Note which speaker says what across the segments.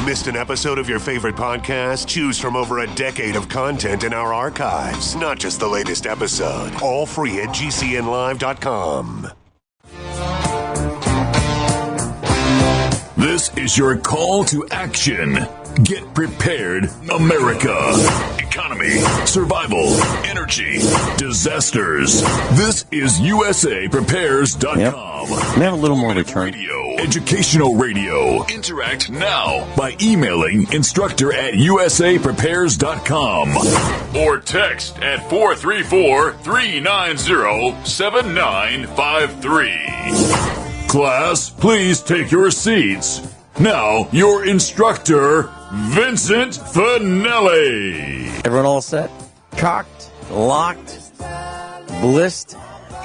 Speaker 1: Missed an episode of your favorite podcast? Choose from over a decade of content in our archives, not just the latest episode. All free at gcnlive.com.
Speaker 2: This is your call to action. Get prepared, America. Economy, survival, energy, disasters. This is USAPrepares.com.
Speaker 3: Yep. We have a little more return.
Speaker 2: Radio, educational radio. Interact now by emailing instructor@usaprepares.com or text at 434-390-7953. Class, please take your seats. Now, your instructor, Vincent Finelli.
Speaker 3: Everyone all set? Cocked, locked, blissed?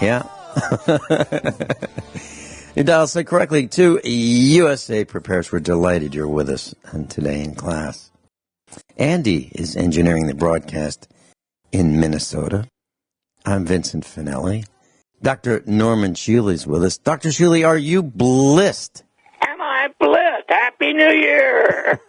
Speaker 3: Yeah. You dialed so correctly to USA Prepares. We're delighted you're with us today in class. Andy is engineering the broadcast in Minnesota. I'm Vincent Finelli. Dr. Norman Shealy is with us. Dr. Shealy, are you blissed?
Speaker 4: Am I blessed? Happy New Year!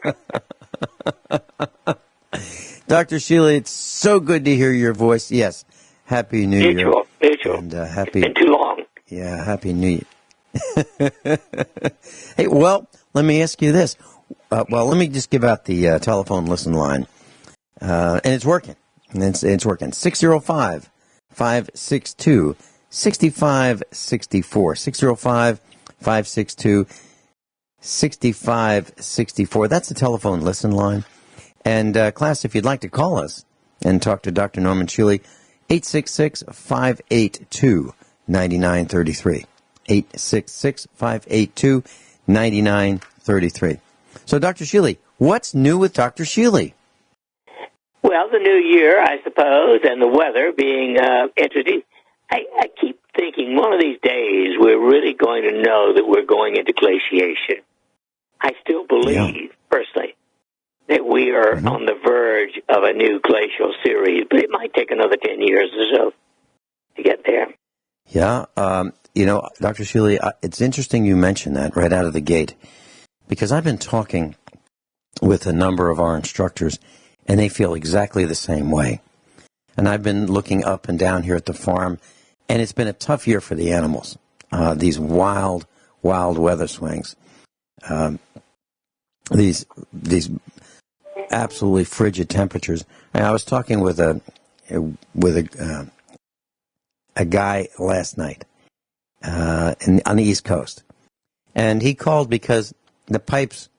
Speaker 3: Dr. Shealy, it's so good to hear your voice. Yes, Happy New Year.
Speaker 4: Mutual.
Speaker 3: And happy.
Speaker 4: It's been too long.
Speaker 3: Yeah, Happy New Year. Hey, well, let me ask you this. Let me just give out the telephone listen line. And it's working. It's working. 605-562-6564. 605-562-6564. That's the telephone listen line. And, class, if you'd like to call us and talk to Dr. Norman Shealy, 866-582-9933. 866-582-9933. So, Dr. Shealy, what's new with Dr. Shealy?
Speaker 4: Well, the new year, I suppose, and the weather being interesting. I keep thinking one of these days we're really going to know that we're going into glaciation. I still believe, personally, that we are on the verge of a new glacial series, but it might take another 10 years or so to get there.
Speaker 3: Yeah, Dr. Shealy, it's interesting you mentioned that right out of the gate, because I've been talking with a number of our instructors, and they feel exactly the same way. And I've been looking up and down here at the farm, and it's been a tough year for the animals. These wild weather swings. These absolutely frigid temperatures. And I was talking with a guy last night on the East Coast, and he called because the pipes,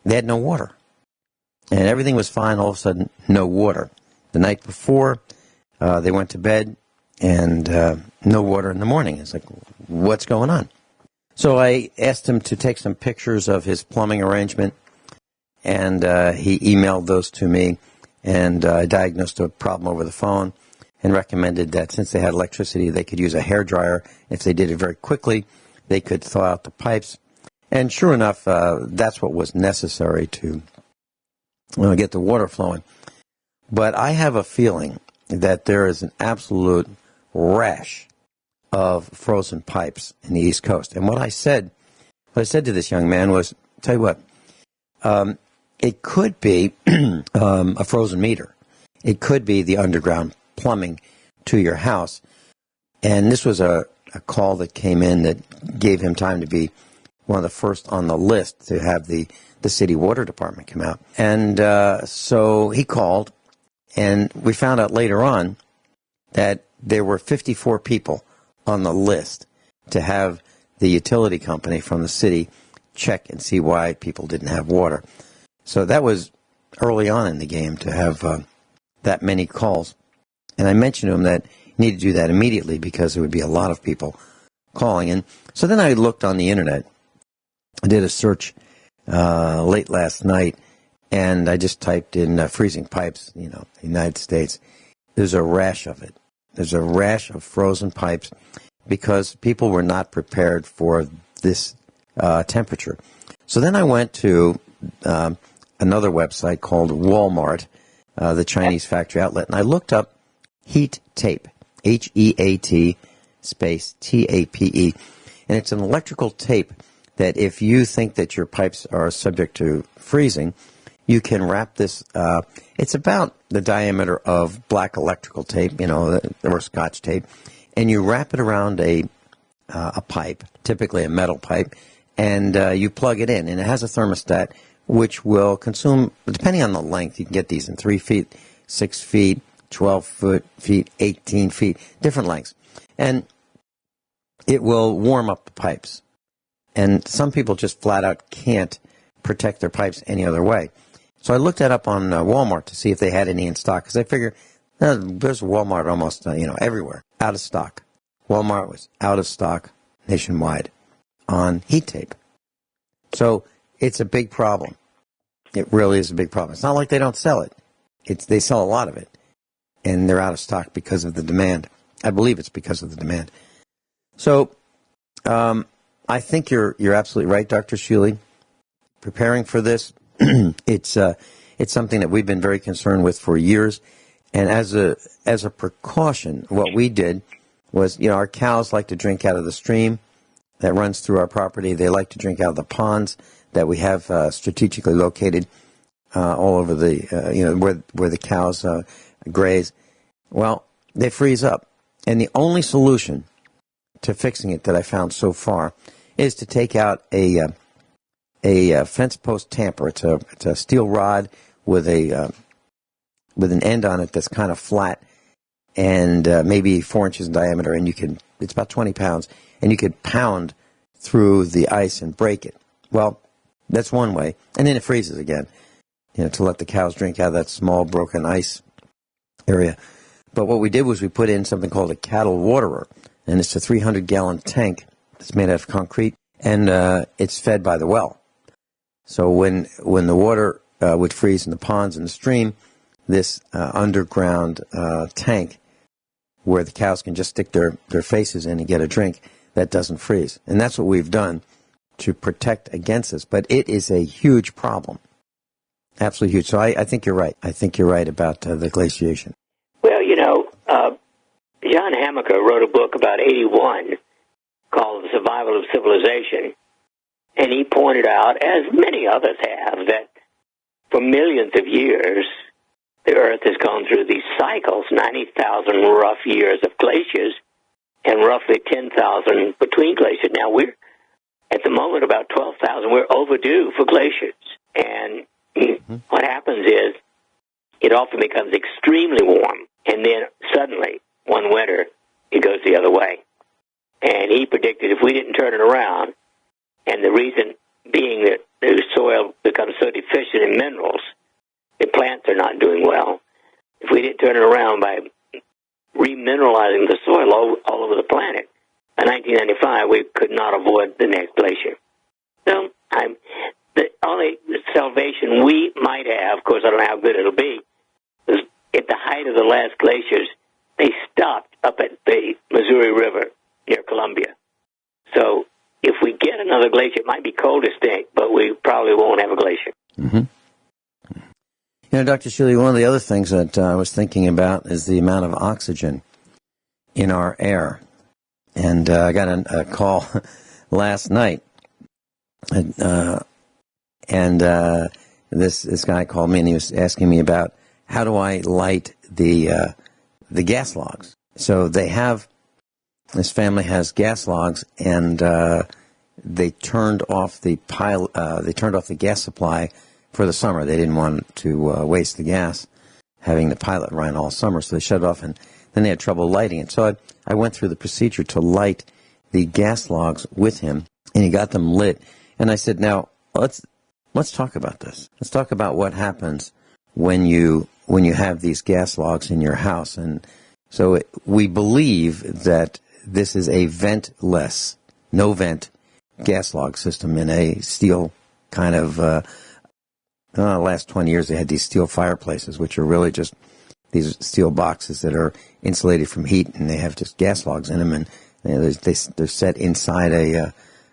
Speaker 3: they had no water, and everything was fine. All of a sudden, no water. The night before, they went to bed, and no water in the morning. It's like, what's going on? So I asked him to take some pictures of his plumbing arrangement, and he emailed those to me, and I diagnosed a problem over the phone and recommended that since they had electricity, they could use a hairdryer. If they did it very quickly, they could thaw out the pipes. And sure enough, that's what was necessary to get the water flowing. But I have a feeling that there is an absolute rash of frozen pipes in the East Coast. And what I said to this young man was, tell you what, it could be a frozen meter. It could be the underground plumbing to your house. And this was a call that came in that gave him time to be one of the first on the list to have the city water department come out. And so he called, and we found out later on that there were 54 people on the list to have the utility company from the city check and see why people didn't have water. So that was early on in the game to have that many calls. And I mentioned to him that he needed to do that immediately because there would be a lot of people calling. And so then I looked on the internet. I did a search late last night, and I just typed in freezing pipes, United States. There's a rash of it. There's a rash of frozen pipes because people were not prepared for this temperature. So then I went to another website called Walmart, the Chinese factory outlet, and I looked up heat tape, Heat space TAPE, and it's an electrical tape that if you think that your pipes are subject to freezing, you can wrap this, it's about the diameter of black electrical tape, or Scotch tape, and you wrap it around a pipe, typically a metal pipe, and you plug it in. And it has a thermostat which will consume, depending on the length, you can get these in 3 feet, 6 feet, 12 feet, 18 feet, different lengths. And it will warm up the pipes. And some people just flat out can't protect their pipes any other way. So I looked that up on Walmart to see if they had any in stock, because I figure there's Walmart almost everywhere, out of stock. Walmart was out of stock nationwide on heat tape. So it's a big problem. It really is a big problem. It's not like they don't sell it. They sell a lot of it, and they're out of stock because of the demand. I believe it's because of the demand. So I think you're absolutely right, Dr. Shealy. Preparing for this, it's something that we've been very concerned with for years. And as a precaution, what we did was, our cows like to drink out of the stream that runs through our property. They like to drink out of the ponds that we have strategically located all over the, where the cows graze. Well, they freeze up. And the only solution to fixing it that I found so far is to take out a fence post tamper. It's a steel rod with an end on it that's kind of flat and maybe 4 inches in diameter, and it's about 20 pounds, and you could pound through the ice and break it. Well, that's one way, and then it freezes again, to let the cows drink out of that small broken ice area. But what we did was we put in something called a cattle waterer, and it's a 300-gallon tank that's made out of concrete, and it's fed by the well. So when the water would freeze in the ponds and the stream, this underground tank where the cows can just stick their faces in and get a drink, that doesn't freeze. And that's what we've done to protect against this. But it is a huge problem. Absolutely huge. So I think you're right. I think you're right about the glaciation.
Speaker 4: Well, John Hamaker wrote a book about 81 called The Survival of Civilization. And he pointed out, as many others have, that for millions of years, the Earth has gone through these cycles, 90,000 rough years of glaciers and roughly 10,000 between glaciers. Now, we're, at the moment, about 12,000. We're overdue for glaciers. And what happens is it often becomes extremely warm, and then suddenly, one winter, it goes the other way. And he predicted if we didn't turn it around, and the reason being that the soil becomes so deficient in minerals, the plants are not doing well. If we didn't turn it around by remineralizing the soil all over the planet, by 1995, we could not avoid the next glacier. So the only salvation we might have, of course, I don't know how good it'll be, is at the height of the last glaciers, they stopped up at the Missouri River near Columbia. So if we get another glacier, it might be cold as stink, but we probably won't have a glacier.
Speaker 3: Mm-hmm. Dr. Shealy, one of the other things that I was thinking about is the amount of oxygen in our air. And I got a call last night, and this guy called me, and he was asking me about how do I light the gas logs. So this family has gas logs, and they turned off the gas supply for the summer. They didn't want to waste the gas, having the pilot run all summer, so they shut it off, and then they had trouble lighting it. So I went through the procedure to light the gas logs with him, and he got them lit. And I said, now, let's talk about this. Let's talk about what happens when you have these gas logs in your house. And so we believe that this is a ventless, no vent gas log system in a steel kind of, the last 20 years they had these steel fireplaces, which are really just these steel boxes that are insulated from heat, and they have just gas logs in them, and they're set inside a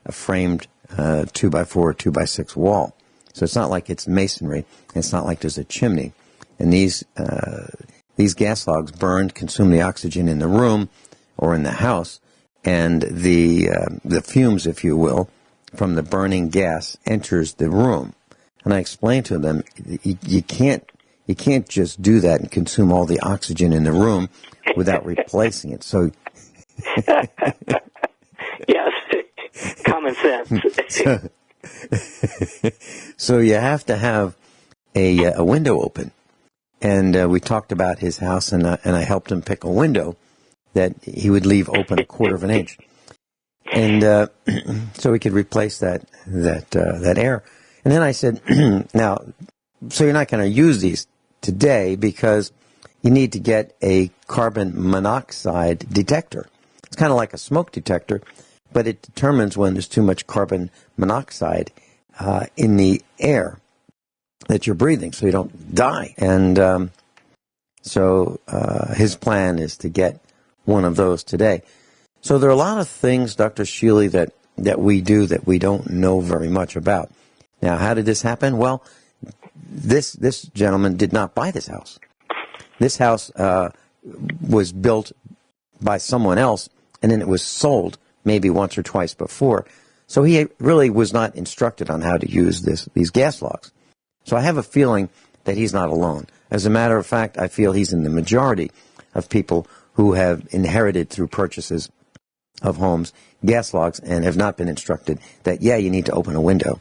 Speaker 3: framed 2x4 or 2x6 wall. So it's not like it's masonry. It's not like there's a chimney. And these gas logs consume the oxygen in the room or in the house, and the fumes, if you will, from the burning gas enters the room. And I explained to them, you can't just do that and consume all the oxygen in the room without replacing it. So,
Speaker 4: yes, common sense.
Speaker 3: So you have to have a window open. And we talked about his house, and I helped him pick a window that he would leave open 1/4 of an inch, and so we could replace that air. And then I said, now, so you're not going to use these today because you need to get a carbon monoxide detector. It's kind of like a smoke detector, but it determines when there's too much carbon monoxide in the air that you're breathing, so you don't die. And so his plan is to get one of those today. So there are a lot of things, Dr. Shealy, that we do that we don't know very much about. Now, how did this happen? Well, this gentleman did not buy this house. This house was built by someone else, and then it was sold maybe once or twice before. So he really was not instructed on how to use these gas logs. So I have a feeling that he's not alone. As a matter of fact, I feel he's in the majority of people who have inherited through purchases of homes gas logs and have not been instructed that, yeah, you need to open a window.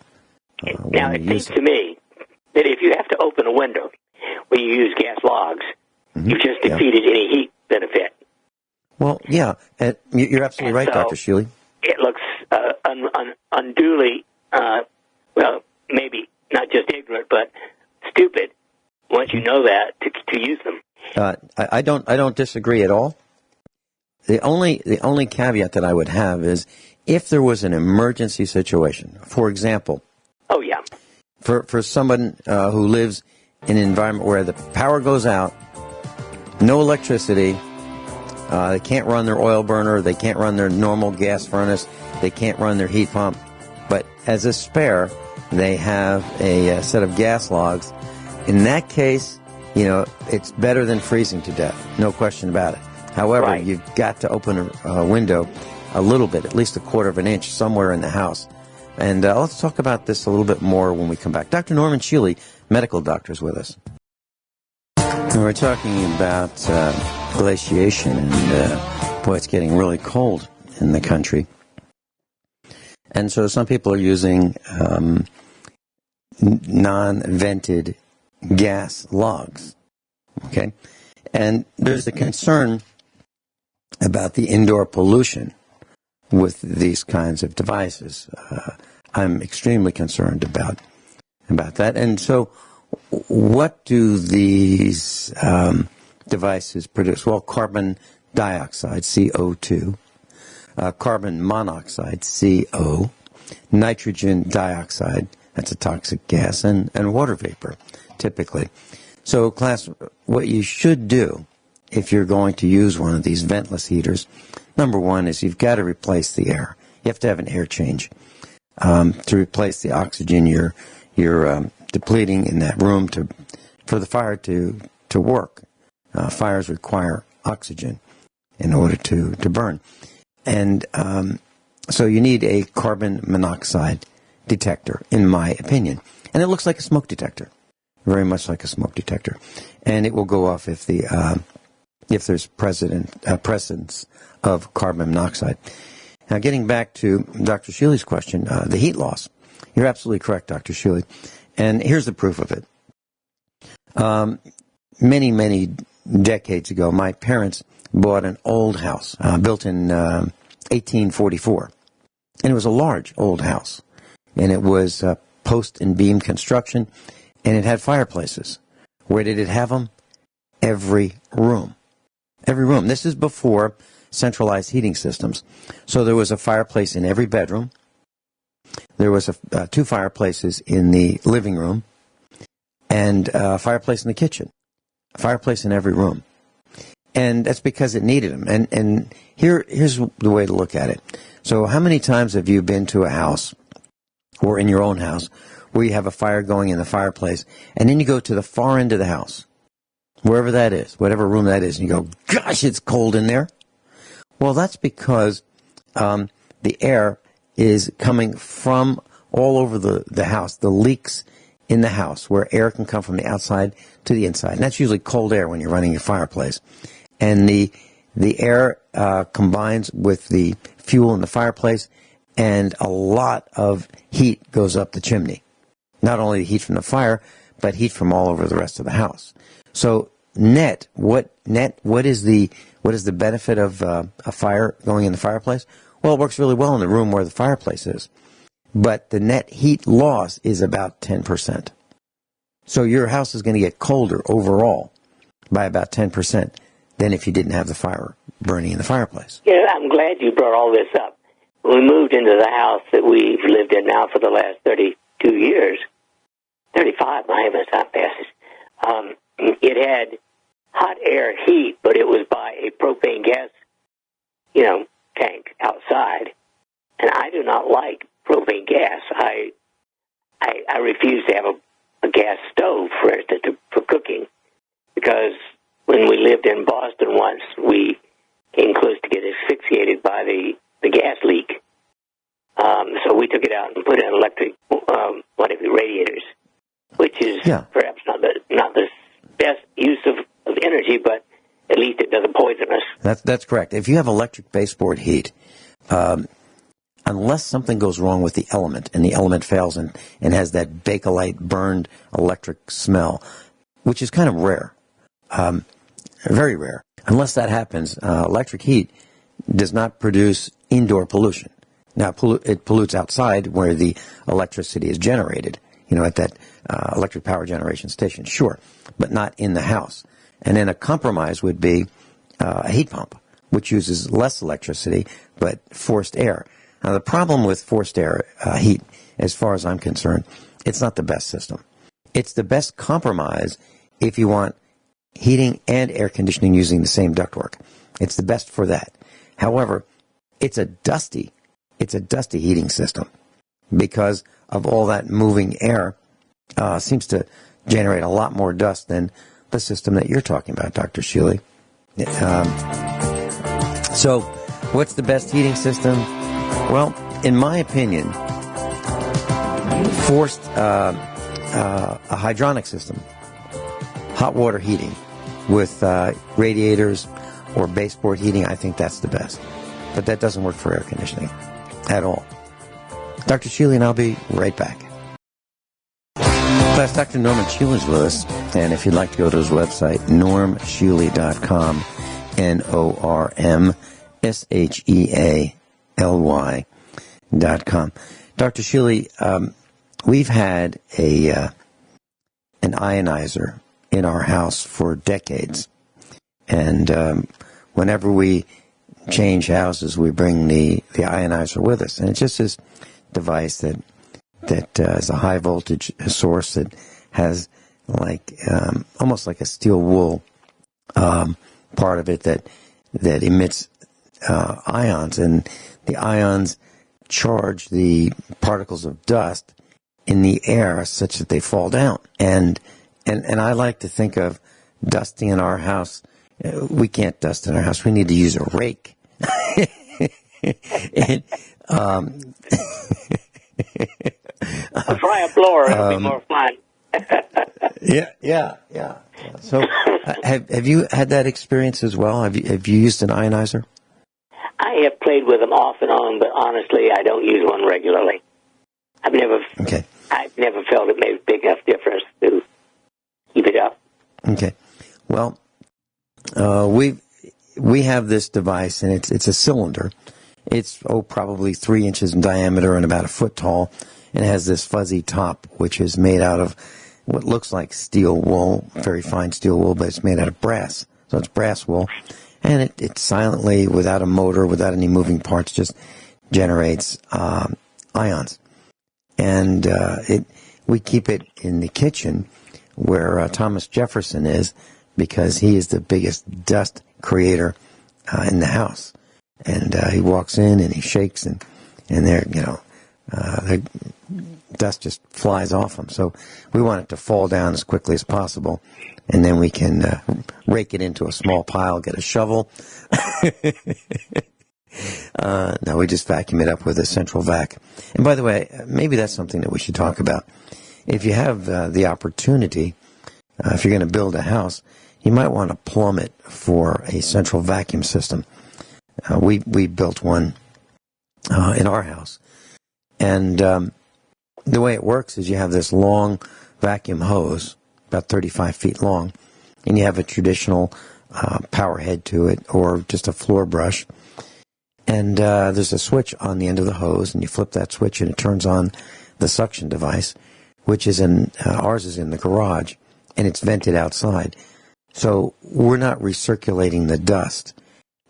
Speaker 4: Now, it seems to me that if you have to open a window when you use gas logs, you've just defeated any heat benefit.
Speaker 3: Well, yeah, you're absolutely right,
Speaker 4: so
Speaker 3: Dr. Shealy.
Speaker 4: It looks unduly, well, maybe not just ignorant, but stupid once you know that to use them.
Speaker 3: I don't disagree at all. The only caveat that I would have is if there was an emergency situation. For example, for someone who lives in an environment where the power goes out, no electricity, they can't run their oil burner, they can't run their normal gas furnace, they can't run their heat pump, but as a spare, they have a set of gas logs. In that case, it's better than freezing to death, no question about it. However, you've got to open a window a little bit, at least 1/4 of an inch somewhere in the house. And let's talk about this a little bit more when we come back. Dr. Norman Shealy, medical doctor, is with us. And we're talking about glaciation, and boy, it's getting really cold in the country. And so some people are using non-vented gas logs, okay? And there's a concern about the indoor pollution with these kinds of devices. I'm extremely concerned about that. And so what do these devices produce? Well, carbon dioxide, CO2, carbon monoxide, CO, nitrogen dioxide, that's a toxic gas, and water vapor, typically. So, class, what you should do if you're going to use one of these ventless heaters, number one is you've got to replace the air. You have to have an air change to replace the oxygen you're depleting in that room for the fire to work. Fires require oxygen in order to burn. And so you need a carbon monoxide detector, in my opinion. And it looks like a smoke detector, very much like a smoke detector. And it will go off if there's presence of carbon monoxide. Now, getting back to Dr. Shealy's question, the heat loss. You're absolutely correct, Dr. Shealy. And here's the proof of it. Many, many decades ago, my parents bought an old house built in 1844. And it was a large old house. And it was post and beam construction. And it had fireplaces. Where did it have them? Every room. Every room. This is before centralized heating systems. So there was a fireplace in every bedroom. There was 2 fireplaces in the living room. And a fireplace in the kitchen. A fireplace in every room. And that's because it needed them. And here's the way to look at it. So how many times have you been to a house, or in your own house, where you have a fire going in the fireplace, and then you go to the far end of the house, wherever that is, whatever room that is, and you go, gosh, it's cold in there? Well, that's because the air is coming from all over the house, the leaks in the house where air can come from the outside to the inside. And that's usually cold air when you're running your fireplace. And the air combines with the fuel in the fireplace, and a lot of heat goes up the chimney. Not only heat from the fire, but heat from all over the rest of the house. So what is the benefit of a fire going in the fireplace? Well, it works really well in the room where the fireplace is. But the net heat loss is about 10%. So your house is going to get colder overall by about 10% than if you didn't have the fire burning in the fireplace.
Speaker 4: Yeah, I'm glad you brought all this up. When we moved into the house that we've lived in now for the last 32 years, 35, my heavens, time passes, it had hot air heat, but it was by a propane gas, tank outside. And I do not like propane gas. I refuse to have a gas stove, for instance, for cooking, because when we lived in Boston once, we came close to get asphyxiated by the gas leak. So we took it out and put in electric, radiators, which is perhaps not the best use of energy, but at least it doesn't poison us.
Speaker 3: That's correct. If you have electric baseboard heat, unless something goes wrong with the element, and the element fails and has that Bakelite burned electric smell, which is kind of rare, very rare. Unless that happens, electric heat does not produce indoor pollution. Now, it pollutes outside where the electricity is generated, at that electric power generation station, sure, but not in the house. And then a compromise would be a heat pump, which uses less electricity, but forced air. Now, the problem with forced air heat, as far as I'm concerned, it's not the best system. It's the best compromise if you want heating and air conditioning using the same ductwork. It's the best for that. However, it's a dusty heating system because of all that moving air. Seems to generate a lot more dust than the system that you're talking about, Dr. Shealy. So, what's the best heating system? Well, in my opinion, forced a hydronic system, hot water heating with radiators or baseboard heating, I think that's the best. But that doesn't work for air conditioning at all. Dr. Shealy and I'll be right back. That's Dr. Norman Shealy's with us, and if you'd like to go to his website, normshealy.com, NORMSHEALY.com. Dr. Shealy, we've had an ionizer in our house for decades, and whenever we change houses, we bring the ionizer with us, and it's just this device that is a high voltage source that has almost like a steel wool part of it that emits ions, and the ions charge the particles of dust in the air such that they fall down. And I like to think of dusting in our house. We can't dust in our house. We need to use a rake. And,
Speaker 4: I'll try a blower. It'll be more fun.
Speaker 3: Yeah. So, have you had that experience as well? Have you used an ionizer?
Speaker 4: I have played with them off and on, but honestly, I don't use one regularly. I've never felt it made a big enough difference to keep it up.
Speaker 3: Okay. Well, we have this device, and it's a cylinder. It's probably 3 inches in diameter and about a foot tall, and it has this fuzzy top, which is made out of what looks like steel wool, very fine steel wool, but it's made out of brass. So it's brass wool, and it silently, without a motor, without any moving parts, just generates ions. And we keep it in the kitchen where Thomas Jefferson is, because he is the biggest dust creator in the house. And he walks in and he shakes, and there, the dust just flies off him. So we want it to fall down as quickly as possible, and then we can rake it into a small pile, get a shovel, No, we just vacuum it up with a central vac. And by the way, maybe that's something that we should talk about. If you have the opportunity, if you're going to build a house, you might want to plumb it for a central vacuum system. We built one in our house. And the way it works is you have this long vacuum hose, about 35 feet long, and you have a traditional power head to it or just a floor brush. And there's a switch on the end of the hose, and you flip that switch and it turns on the suction device, which is ours is in the garage, and it's vented outside. So we're not recirculating the dust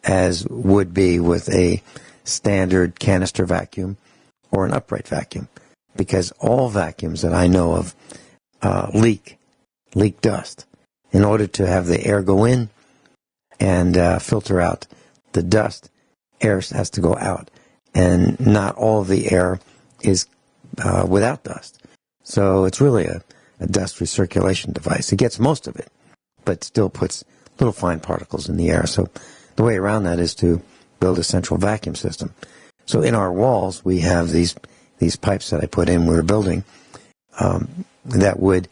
Speaker 3: as would be with a standard canister vacuum or an upright vacuum, because all vacuums that I know of leak dust. In order to have the air go in and filter out the dust, air has to go out, and not all of the air is without dust. So it's really a dust recirculation device. It gets most of it, but still puts little fine particles in the air. So the way around that is to build a central vacuum system. So in our walls, we have these pipes that I put in. We were building that would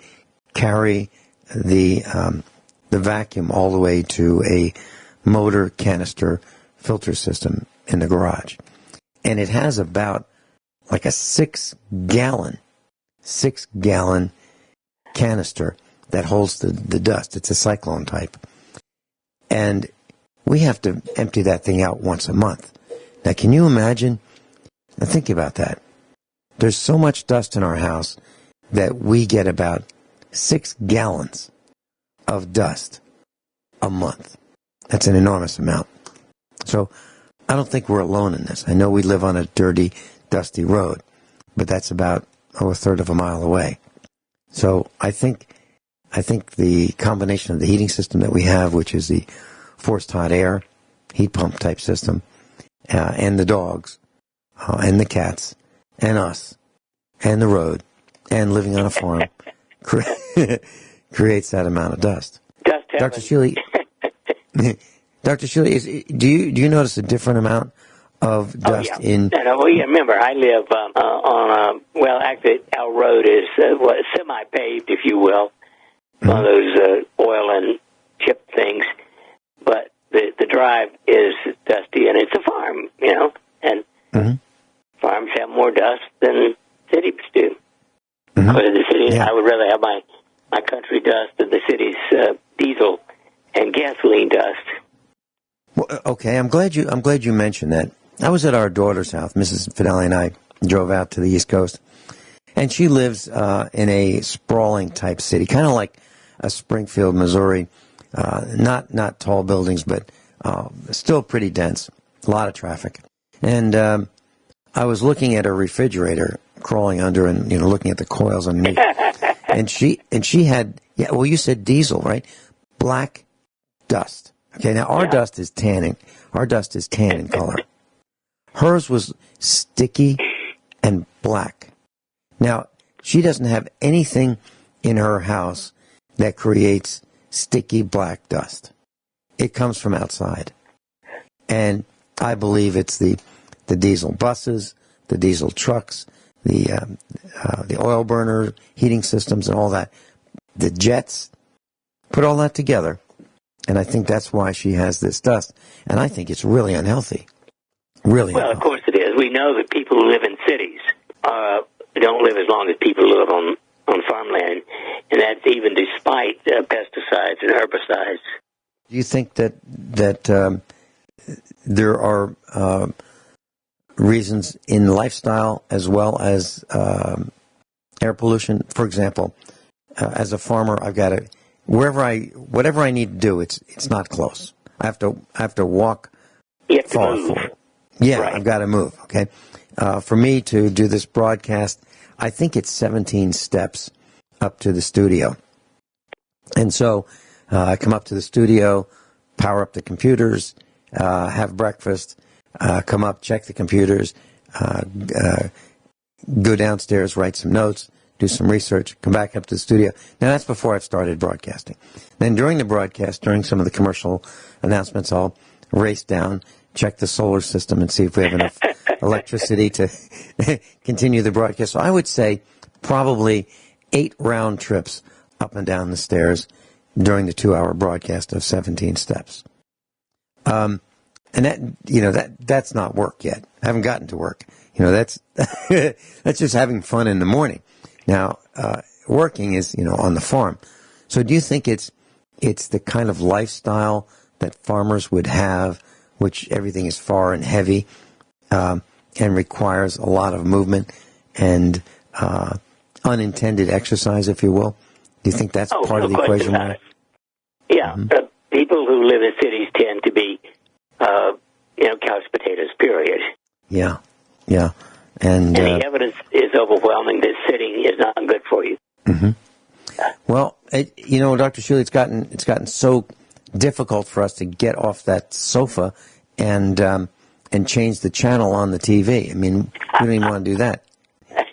Speaker 3: carry the vacuum all the way to a motor canister filter system in the garage. And it has about like a 6-gallon canister that holds the dust. It's a cyclone type. And we have to empty that thing out once a month. Now, can you imagine? Now, think about that. There's so much dust in our house that we get about 6 gallons of dust a month. That's an enormous amount. So I don't think we're alone in this. I know we live on a dirty, dusty road, but that's about a third of a mile away. So I think the combination of the heating system that we have, which is the forced hot air, heat pump type system, and the dogs, and the cats, and us, and the road, and living on a farm, creates that amount of dust. Dr. Shealy, Dr. Shealy, do you notice a different amount of dust in?
Speaker 4: Well, yeah, remember, I live actually, our road is semi-paved, if you will, one of those oil and chip things. But the drive is dusty, and it's a farm, and farms have more dust than cities do. But in the cities, I would rather have my country dust than the city's diesel and gasoline dust.
Speaker 3: Well, okay, I'm glad you mentioned that. I was at our daughter's house. Mrs. Finelli and I drove out to the East Coast, and she lives in a sprawling type city, kind of like a Springfield, Missouri. Not tall buildings, but still pretty dense. A lot of traffic. And I was looking at her refrigerator, crawling under and looking at the coils underneath. and she had you said diesel, right? Black dust. Okay, now our dust is tanning. Our dust is tan in color. Hers was sticky and black. Now, she doesn't have anything in her house that creates sticky black dust. It comes from outside. And I believe it's the diesel buses, the diesel trucks, the oil burner heating systems and all that. The jets, put all that together. And I think that's why she has this dust. And I think it's really unhealthy. Really unhealthy.
Speaker 4: Of course it is. We know that people who live in cities don't live as long as people who live on farmland, and that's even despite pesticides and herbicides.
Speaker 3: Do you think that there are reasons in lifestyle as well as air pollution? For example, as a farmer, I've got to whatever I need to do, it's not close. I have to walk far for it. Yeah, right. I've got to move. Okay, for me to do this broadcast, I think it's 17 steps up to the studio. And so I come up to the studio, power up the computers, have breakfast, come up, check the computers, go downstairs, write some notes, do some research, come back up to the studio. Now, that's before I've started broadcasting. Then during the broadcast, during some of the commercial announcements, I'll race down, check the solar system and see if we have enough electricity to continue the broadcast. So I would say probably 8 round trips up and down the stairs during the 2-hour broadcast of 17 steps. And that's not work yet. I haven't gotten to work. That's that's just having fun in the morning. Now, working is, on the farm. So do you think it's the kind of lifestyle that farmers would have, which everything is far and heavy, and requires a lot of movement and unintended exercise, if you will? Do you think that's part of the equation?
Speaker 4: Yeah. Mm-hmm. People who live in cities tend to be, couch potatoes, period.
Speaker 3: Yeah. And
Speaker 4: the evidence is overwhelming that sitting is not good for you.
Speaker 3: Mm-hmm. Well, Dr. Shealy, it's gotten so difficult for us to get off that sofa and change the channel on the TV. I mean, we don't even want to do that.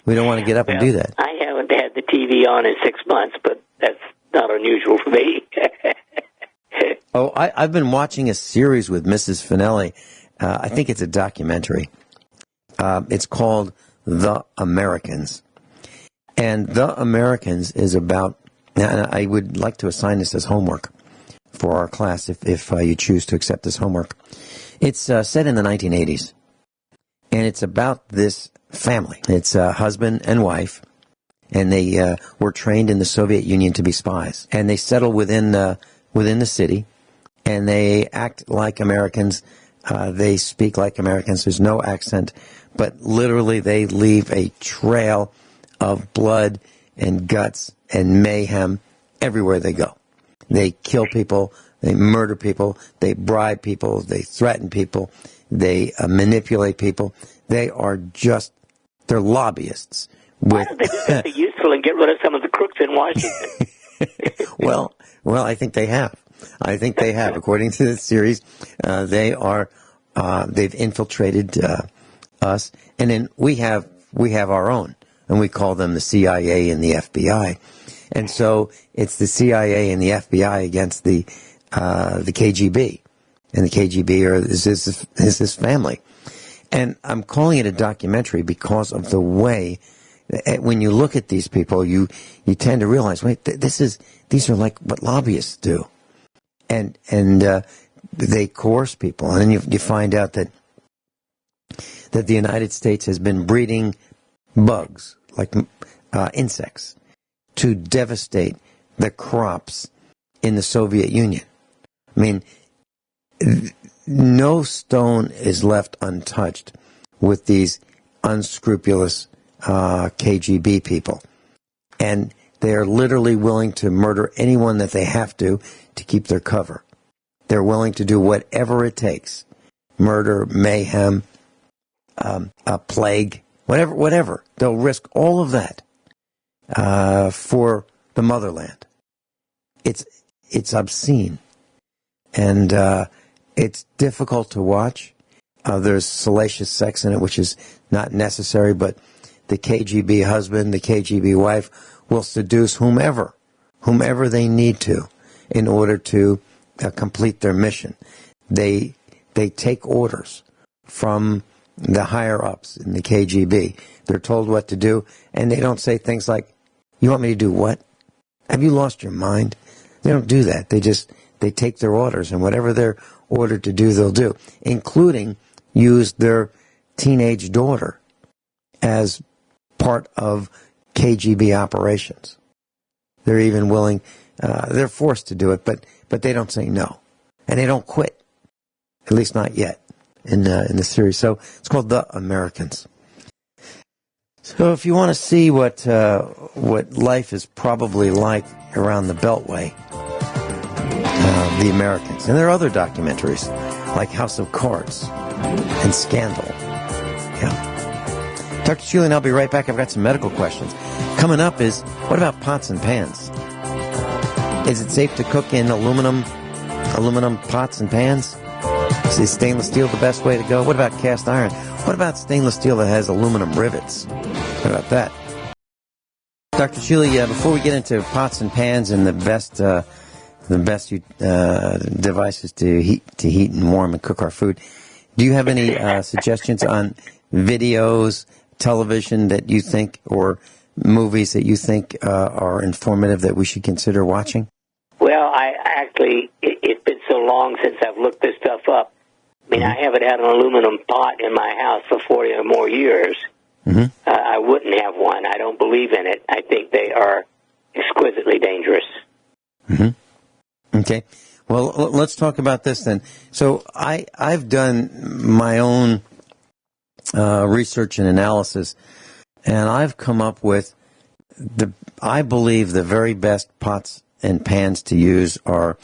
Speaker 3: We don't want to get up and do that.
Speaker 4: I haven't had the TV on in 6 months, but that's not unusual for me.
Speaker 3: I've been watching a series with Mrs. Finelli. I think it's a documentary. It's called The Americans. And The Americans is about, and I would like to assign this as homework for our class if you choose to accept this homework. It's set in the 1980s. And it's about this family. It's a husband and wife. And they were trained in the Soviet Union to be spies. And they settle within the city. And they act like Americans. They speak like Americans. There's no accent. But literally they leave a trail of blood and guts and mayhem everywhere they go. They kill people. They murder people. They bribe people. They threaten people. They manipulate people. They're lobbyists.
Speaker 4: Why don't they do something useful and get rid of some of the crooks in Washington?
Speaker 3: Well, I think they have. According to the series, they've infiltrated us, and then we have our own, and we call them the CIA and the FBI. And so it's the CIA and the FBI against the KGB, and the KGB is this family. And I'm calling it a documentary because of the way, when you look at these people, you tend to realize, wait, these are like what lobbyists do, and they coerce people, and then you find out that the United States has been breeding bugs like insects to devastate the crops in the Soviet Union. I mean, no stone is left untouched with these unscrupulous KGB people. And they are literally willing to murder anyone that they have to keep their cover. They're willing to do whatever it takes. Murder, mayhem, a plague, whatever. They'll risk all of that for the motherland. It's obscene. And it's difficult to watch. There's salacious sex in it, which is not necessary, but the KGB husband, the KGB wife will seduce whomever they need to in order to complete their mission. They take orders from the higher-ups in the KGB. They're told what to do, and they don't say things like, "You want me to do what? Have you lost your mind?" They don't do that. They take their orders, and whatever they're ordered to do, they'll do, including use their teenage daughter as part of KGB operations. They're even willing, they're forced to do it, but they don't say no. And they don't quit, at least not yet in the series. So it's called The Americans. So if you want to see what life is probably like around the Beltway, The Americans. And there are other documentaries like House of Cards and Scandal. Yeah. Dr. Shealy and I'll be right back. I've got some medical questions. Coming up is, what about pots and pans? Is it safe to cook in aluminum pots and pans? Is stainless steel the best way to go? What about cast iron? What about stainless steel that has aluminum rivets? What about that? Dr. Shealy, before we get into pots and pans and the best devices to heat and warm and cook our food, Do you have any suggestions on videos, television that you think, or movies that you think are informative that we should consider watching?
Speaker 4: Well, it's been so long since I've looked this stuff up. I mean, I haven't had an aluminum pot in my house for 40 or more years. I wouldn't have one. I don't believe in it. I think they are exquisitely dangerous.
Speaker 3: Okay. Well, let's talk about this then. So I've done my own research and analysis, and I've come up with I believe the very best pots and pans to use are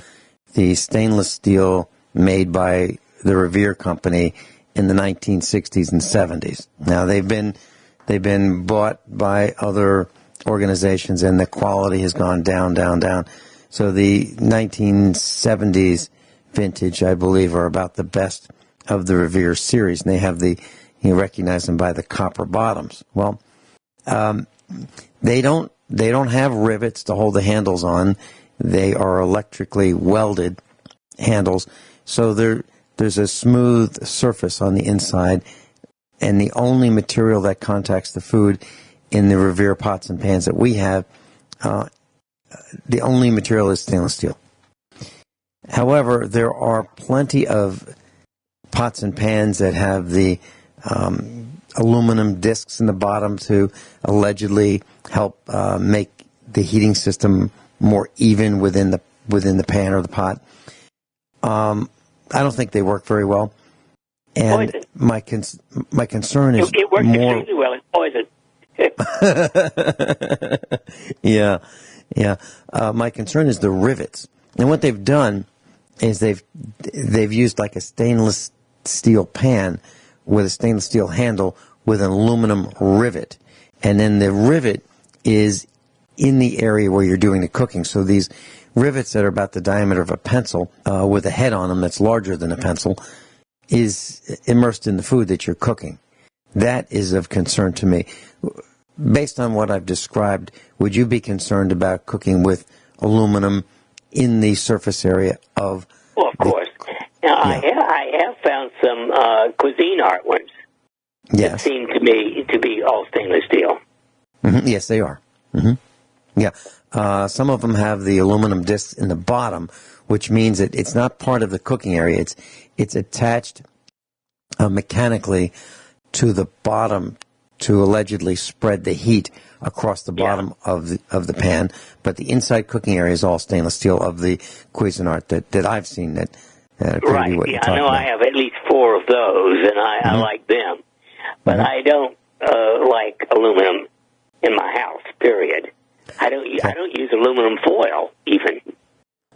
Speaker 3: the stainless steel made by the Revere Company in the 1960s and 70s. Now they've been bought by other organizations, and the quality has gone down. So the 1970s vintage, I believe, are about the best of the Revere series, and they have you recognize them by the copper bottoms. Well, they don't have rivets to hold the handles on. They are electrically welded handles, so there's a smooth surface on the inside, and the only material that contacts the food in the Revere pots and pans that we have, the only material is stainless steel. However, there are plenty of pots and pans that have the aluminum discs in the bottom to allegedly help make the heating system more even within the pan or the pot. I don't think they work very well, and
Speaker 4: poison.
Speaker 3: my concern is
Speaker 4: it works
Speaker 3: more.
Speaker 4: extremely well. It's poison.
Speaker 3: Yeah. My concern is the rivets, and what they've done is they've used like a stainless steel pan with a stainless steel handle with an aluminum rivet, and then the rivet is in the area where you're doing the cooking. So these rivets that are about the diameter of a pencil with a head on them that's larger than a pencil is immersed in the food that you're cooking. That is of concern to me. Based on what I've described, would you be concerned about cooking with aluminum in the surface area of...
Speaker 4: Well, of course. Now, I have found some cuisine art ones that seem to me to be all stainless steel.
Speaker 3: Yes, they are. Yeah. Some of them have the aluminum discs in the bottom, which means that it's not part of the cooking area. It's attached mechanically to the bottom to allegedly spread the heat across the bottom of the pan. But the inside cooking area is all stainless steel of the Cuisinart that I've seen. That
Speaker 4: right. Yeah, I know. I have at least 4 of those, and I like them. But I don't like aluminum in my house. Period. I don't use aluminum foil even.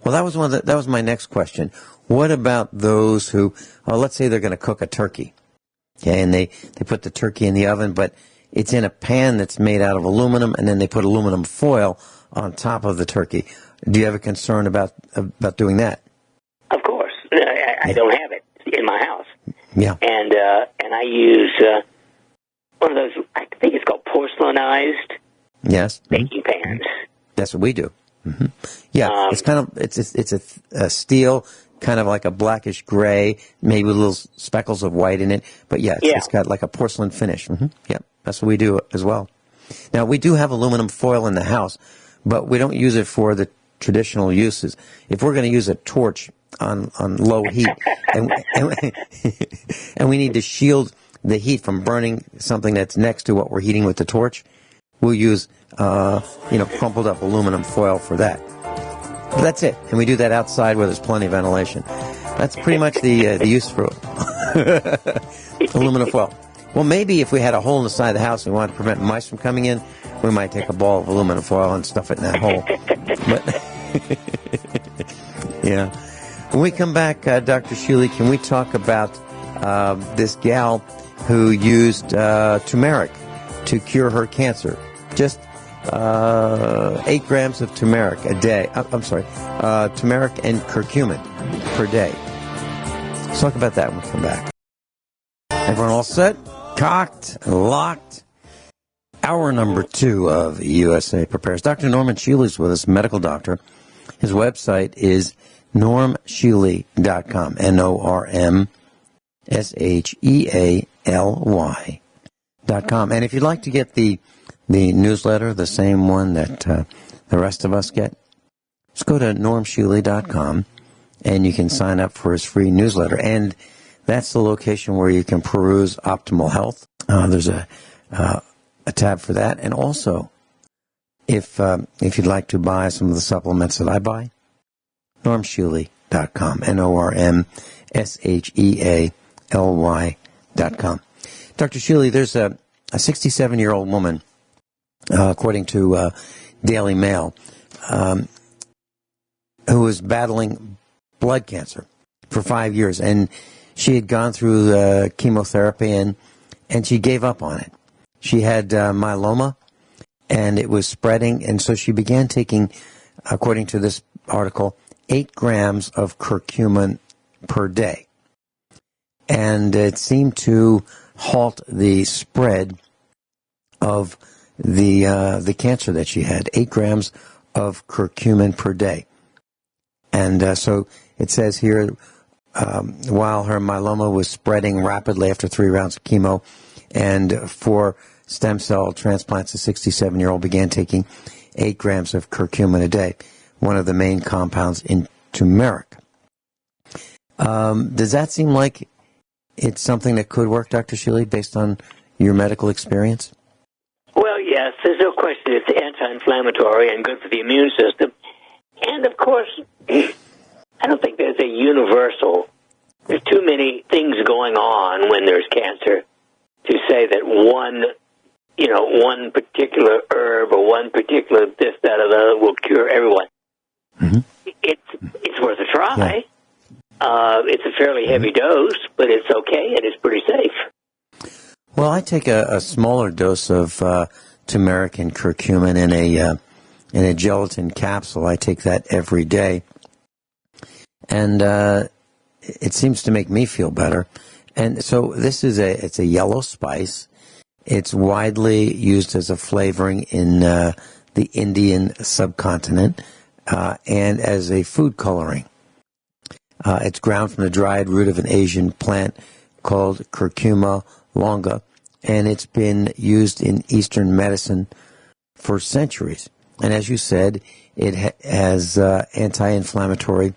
Speaker 3: Well, that was my next question. What about those who, let's say they're going to cook a turkey, okay, and they put the turkey in the oven, but it's in a pan that's made out of aluminum, and then they put aluminum foil on top of the turkey. Do you have a concern about doing that?
Speaker 4: Of course, I don't have it in my house.
Speaker 3: Yeah,
Speaker 4: and I use one of those. I think it's called porcelainized.
Speaker 3: Yes.
Speaker 4: Baking pans.
Speaker 3: That's what we do. Yeah, it's kind of it's a steel, kind of like a blackish gray, maybe with little speckles of white in it. But it's got like a porcelain finish. Yeah, that's what we do as well. Now we do have aluminum foil in the house, but we don't use it for the traditional uses. If we're going to use a torch on low heat, and we need to shield the heat from burning something that's next to what we're heating with the torch, we'll use, crumpled up aluminum foil for that. But that's it. And we do that outside where there's plenty of ventilation. That's pretty much the use for aluminum foil. Well, maybe if we had a hole in the side of the house and we wanted to prevent mice from coming in, we might take a ball of aluminum foil and stuff it in that hole. But, yeah. When we come back, Dr. Shealy, can we talk about this gal who used turmeric to cure her cancer? Just 8 grams of turmeric a day. Turmeric and curcumin per day. Let's talk about that when we come back. Everyone all set? Cocked and locked? Hour number 2 of USA Prepares. Dr. Norman Shealy is with us, medical doctor. His website is normshealy.com, Shealy.com. And if you'd like to get the newsletter, the same one that the rest of us get, just go to normshealy.com and you can sign up for his free newsletter. And that's the location where you can peruse Optimal Health. There's a tab for that. And also, if you'd like to buy some of the supplements that I buy, normshealy.com, normshealy.com. Dr. Shealy, there's a 67-year-old woman, according to Daily Mail, who was battling blood cancer for 5 years, and she had gone through chemotherapy, and she gave up on it. She had myeloma, and it was spreading, and so she began taking, according to this article, 8 grams of curcumin per day. And it seemed to halt the spread of the cancer that she had. 8 grams of curcumin per day. And so it says here, while her myeloma was spreading rapidly after 3 rounds of chemo and 4 stem cell transplants, the 67-year-old began taking 8 grams of curcumin a day, one of the main compounds in turmeric. Does that seem like it's something that could work, Dr. Shealy, based on your medical experience?
Speaker 4: Well, yes, there's no question it's anti-inflammatory and good for the immune system. And, of course, I don't think there's a universal. There's too many things going on when there's cancer to say that one particular herb or one particular this, that, or the other will cure everyone.
Speaker 3: Mm-hmm.
Speaker 4: It's worth a try.
Speaker 3: Yeah.
Speaker 4: It's a fairly heavy dose, but it's okay and it's pretty safe.
Speaker 3: Well, I take a smaller dose of turmeric and curcumin in a gelatin capsule. I take that every day, and it seems to make me feel better. And so this is it's a yellow spice. It's widely used as a flavoring in the Indian subcontinent and as a food coloring. It's ground from the dried root of an Asian plant called Curcuma longa, and it's been used in Eastern medicine for centuries. And as you said, it has anti-inflammatory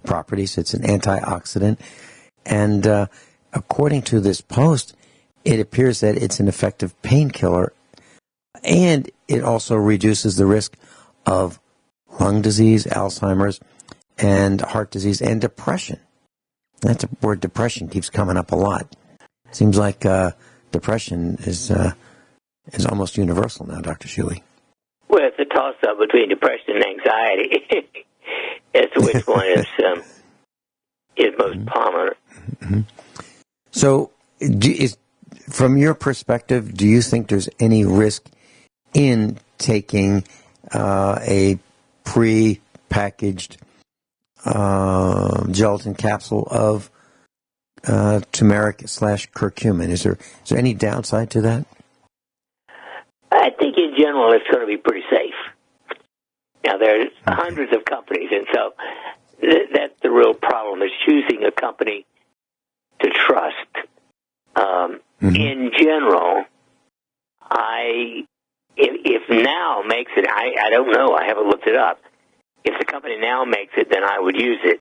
Speaker 3: properties. It's an antioxidant. And according to this post, it appears that it's an effective painkiller, and it also reduces the risk of lung disease, Alzheimer's, and heart disease, and depression. That's a word, depression, keeps coming up a lot. It seems like depression is almost universal now, Dr. Shealy.
Speaker 4: Well, it's a toss-up between depression and anxiety as to which one is most prominent.
Speaker 3: Mm-hmm. So, from your perspective, do you think there's any risk in taking a pre-packaged gelatin capsule of turmeric/curcumin? Is there any downside to that?
Speaker 4: I think in general it's going to be pretty safe. Now, there's hundreds of companies, and so that's the real problem, is choosing a company to trust. In general, if Now makes it, I don't know, I haven't looked it up. If the company Now makes it, then I would use it,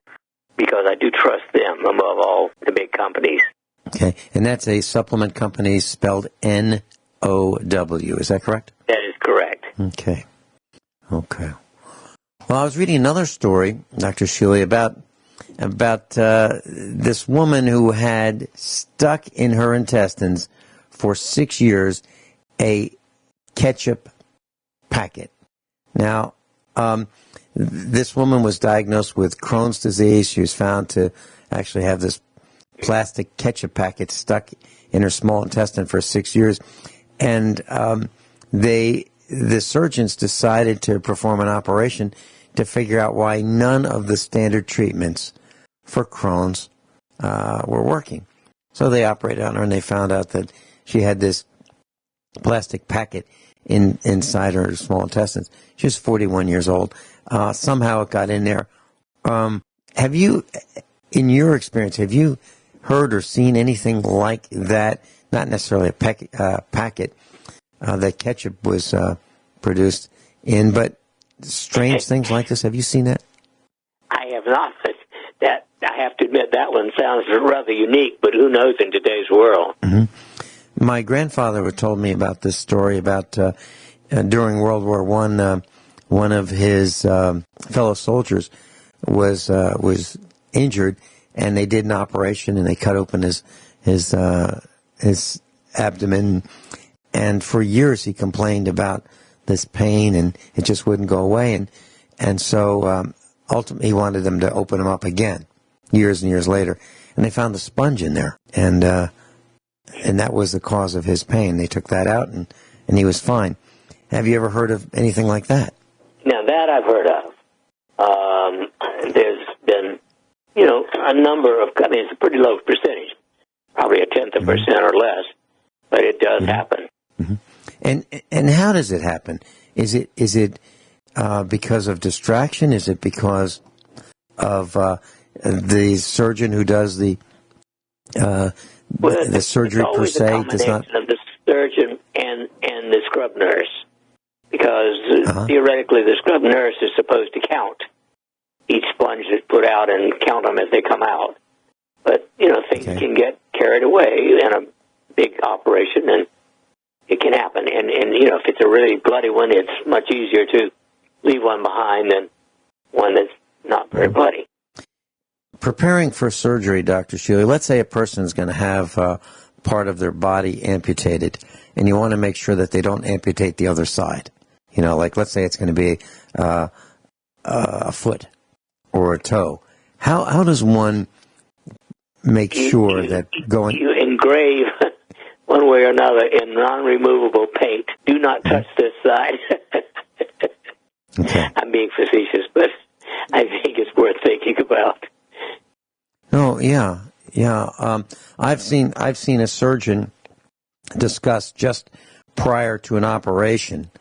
Speaker 4: because I do trust them above all the big companies.
Speaker 3: Okay, and that's a supplement company spelled N-O-W, is that correct?
Speaker 4: That is correct.
Speaker 3: Okay. Well, I was reading another story, Dr. Shealy, about this woman who had stuck in her intestines for 6 years a ketchup packet. Now, this woman was diagnosed with Crohn's disease. She was found to actually have this plastic ketchup packet stuck in her small intestine for 6 years. And the surgeons decided to perform an operation to figure out why none of the standard treatments for Crohn's were working. So they operated on her, and they found out that she had this plastic packet inside her small intestines. She was 41 years old. Somehow it got in there. Have you, in your experience, have you heard or seen anything like that? Not necessarily a packet that ketchup was produced in, but strange things like this. Have you seen that?
Speaker 4: I have not. That I have to admit, that one sounds rather unique, but who knows in today's world?
Speaker 3: Mm-hmm. My grandfather told me about this story about during World War I. One of his fellow soldiers was injured, and they did an operation, and they cut open his abdomen, and for years he complained about this pain, and it just wouldn't go away, and so ultimately he wanted them to open him up again, years and years later, and they found a sponge in there, and that was the cause of his pain. They took that out, and he was fine. Have you ever heard of anything like that?
Speaker 4: Now, that I've heard of. There's been, a number of, it's a pretty low percentage, probably 0.1% or less, but it does happen.
Speaker 3: Mm-hmm. And how does it happen? Is it because of distraction? Is it because of the surgeon who does the surgery per se does not?
Speaker 4: Of the surgeon and the scrub nurse, because theoretically the scrub nurse is supposed to count each sponge that's put out and count them as they come out. But things can get carried away in a big operation, and it can happen. And if it's a really bloody one, it's much easier to leave one behind than one that's not very bloody.
Speaker 3: Preparing for surgery, Dr. Shealy, let's say a person is going to have part of their body amputated, and you want to make sure that they don't amputate the other side. Like let's say it's going to be a foot or a toe. How does one make sure that going...
Speaker 4: You engrave one way or another in non-removable paint. Do not touch this side.
Speaker 3: Okay.
Speaker 4: I'm being facetious, but I think it's worth thinking about.
Speaker 3: Oh, yeah. I've seen a surgeon discuss just prior to an operation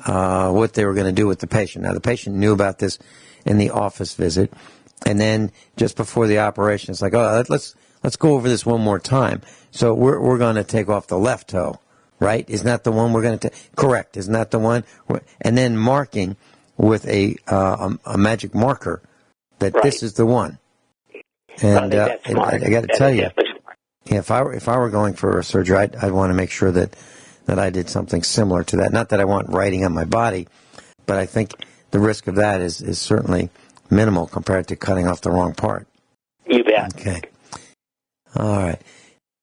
Speaker 3: what they were going to do with the patient. Now, the patient knew about this in the office visit, and then just before the operation, it's like, oh, let's go over this one more time. So we're going to take off the left toe, right? Isn't that the one we're going to take? Correct. Isn't that the one? And then marking with a magic marker that this is the one. And I got to tell you, if I were going for a surgery, I'd want to make sure that I did something similar to that. Not that I want writing on my body, but I think the risk of that is certainly minimal compared to cutting off the wrong part.
Speaker 4: You bet.
Speaker 3: Okay. All right.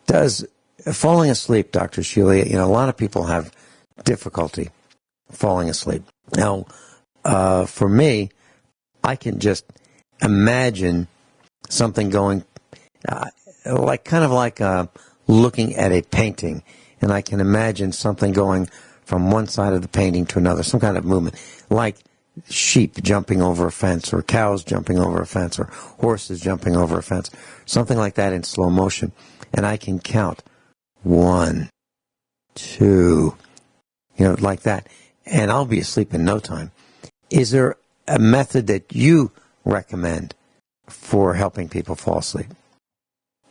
Speaker 3: Does falling asleep, Dr. Shealy, a lot of people have difficulty falling asleep. Now, for me, I can just imagine something going like looking at a painting, and I can imagine something going from one side of the painting to another, some kind of movement, like sheep jumping over a fence, or cows jumping over a fence, or horses jumping over a fence, something like that in slow motion. And I can count 1, 2, like that, and I'll be asleep in no time. Is there a method that you recommend for helping people fall asleep?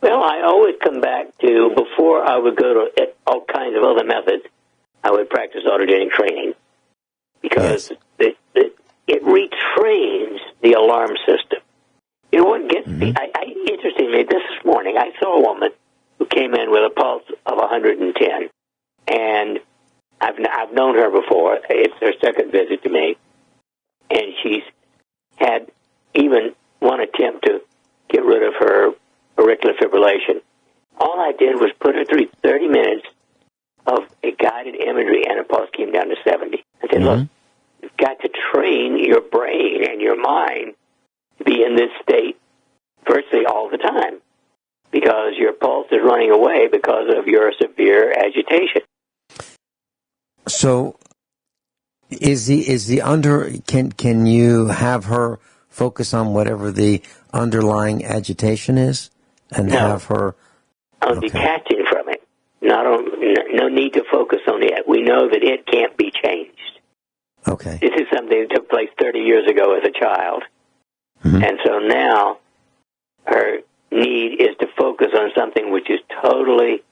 Speaker 4: Well, I always come back to, before I would go to all kinds of other methods, I would practice autogenic training, because it retrains the alarm system. What gets me, interestingly, this morning, I saw a woman who came in with a pulse of 110, and I've known her before. It's her second visit to me, and she's had even one attempt to get rid of her auricular fibrillation. All I did was put her through 30 minutes of a guided imagery, and her pulse came down to 70. I said, look, you've got to train your brain and your mind to be in this state virtually all the time, because your pulse is running away because of your severe agitation.
Speaker 3: So, can you have her focus on whatever the underlying agitation is, and have her?
Speaker 4: I'm detaching from it. No need to focus on it. We know that it can't be changed.
Speaker 3: Okay.
Speaker 4: This is something that took place 30 years ago as a child. And so now her need is to focus on something which is totally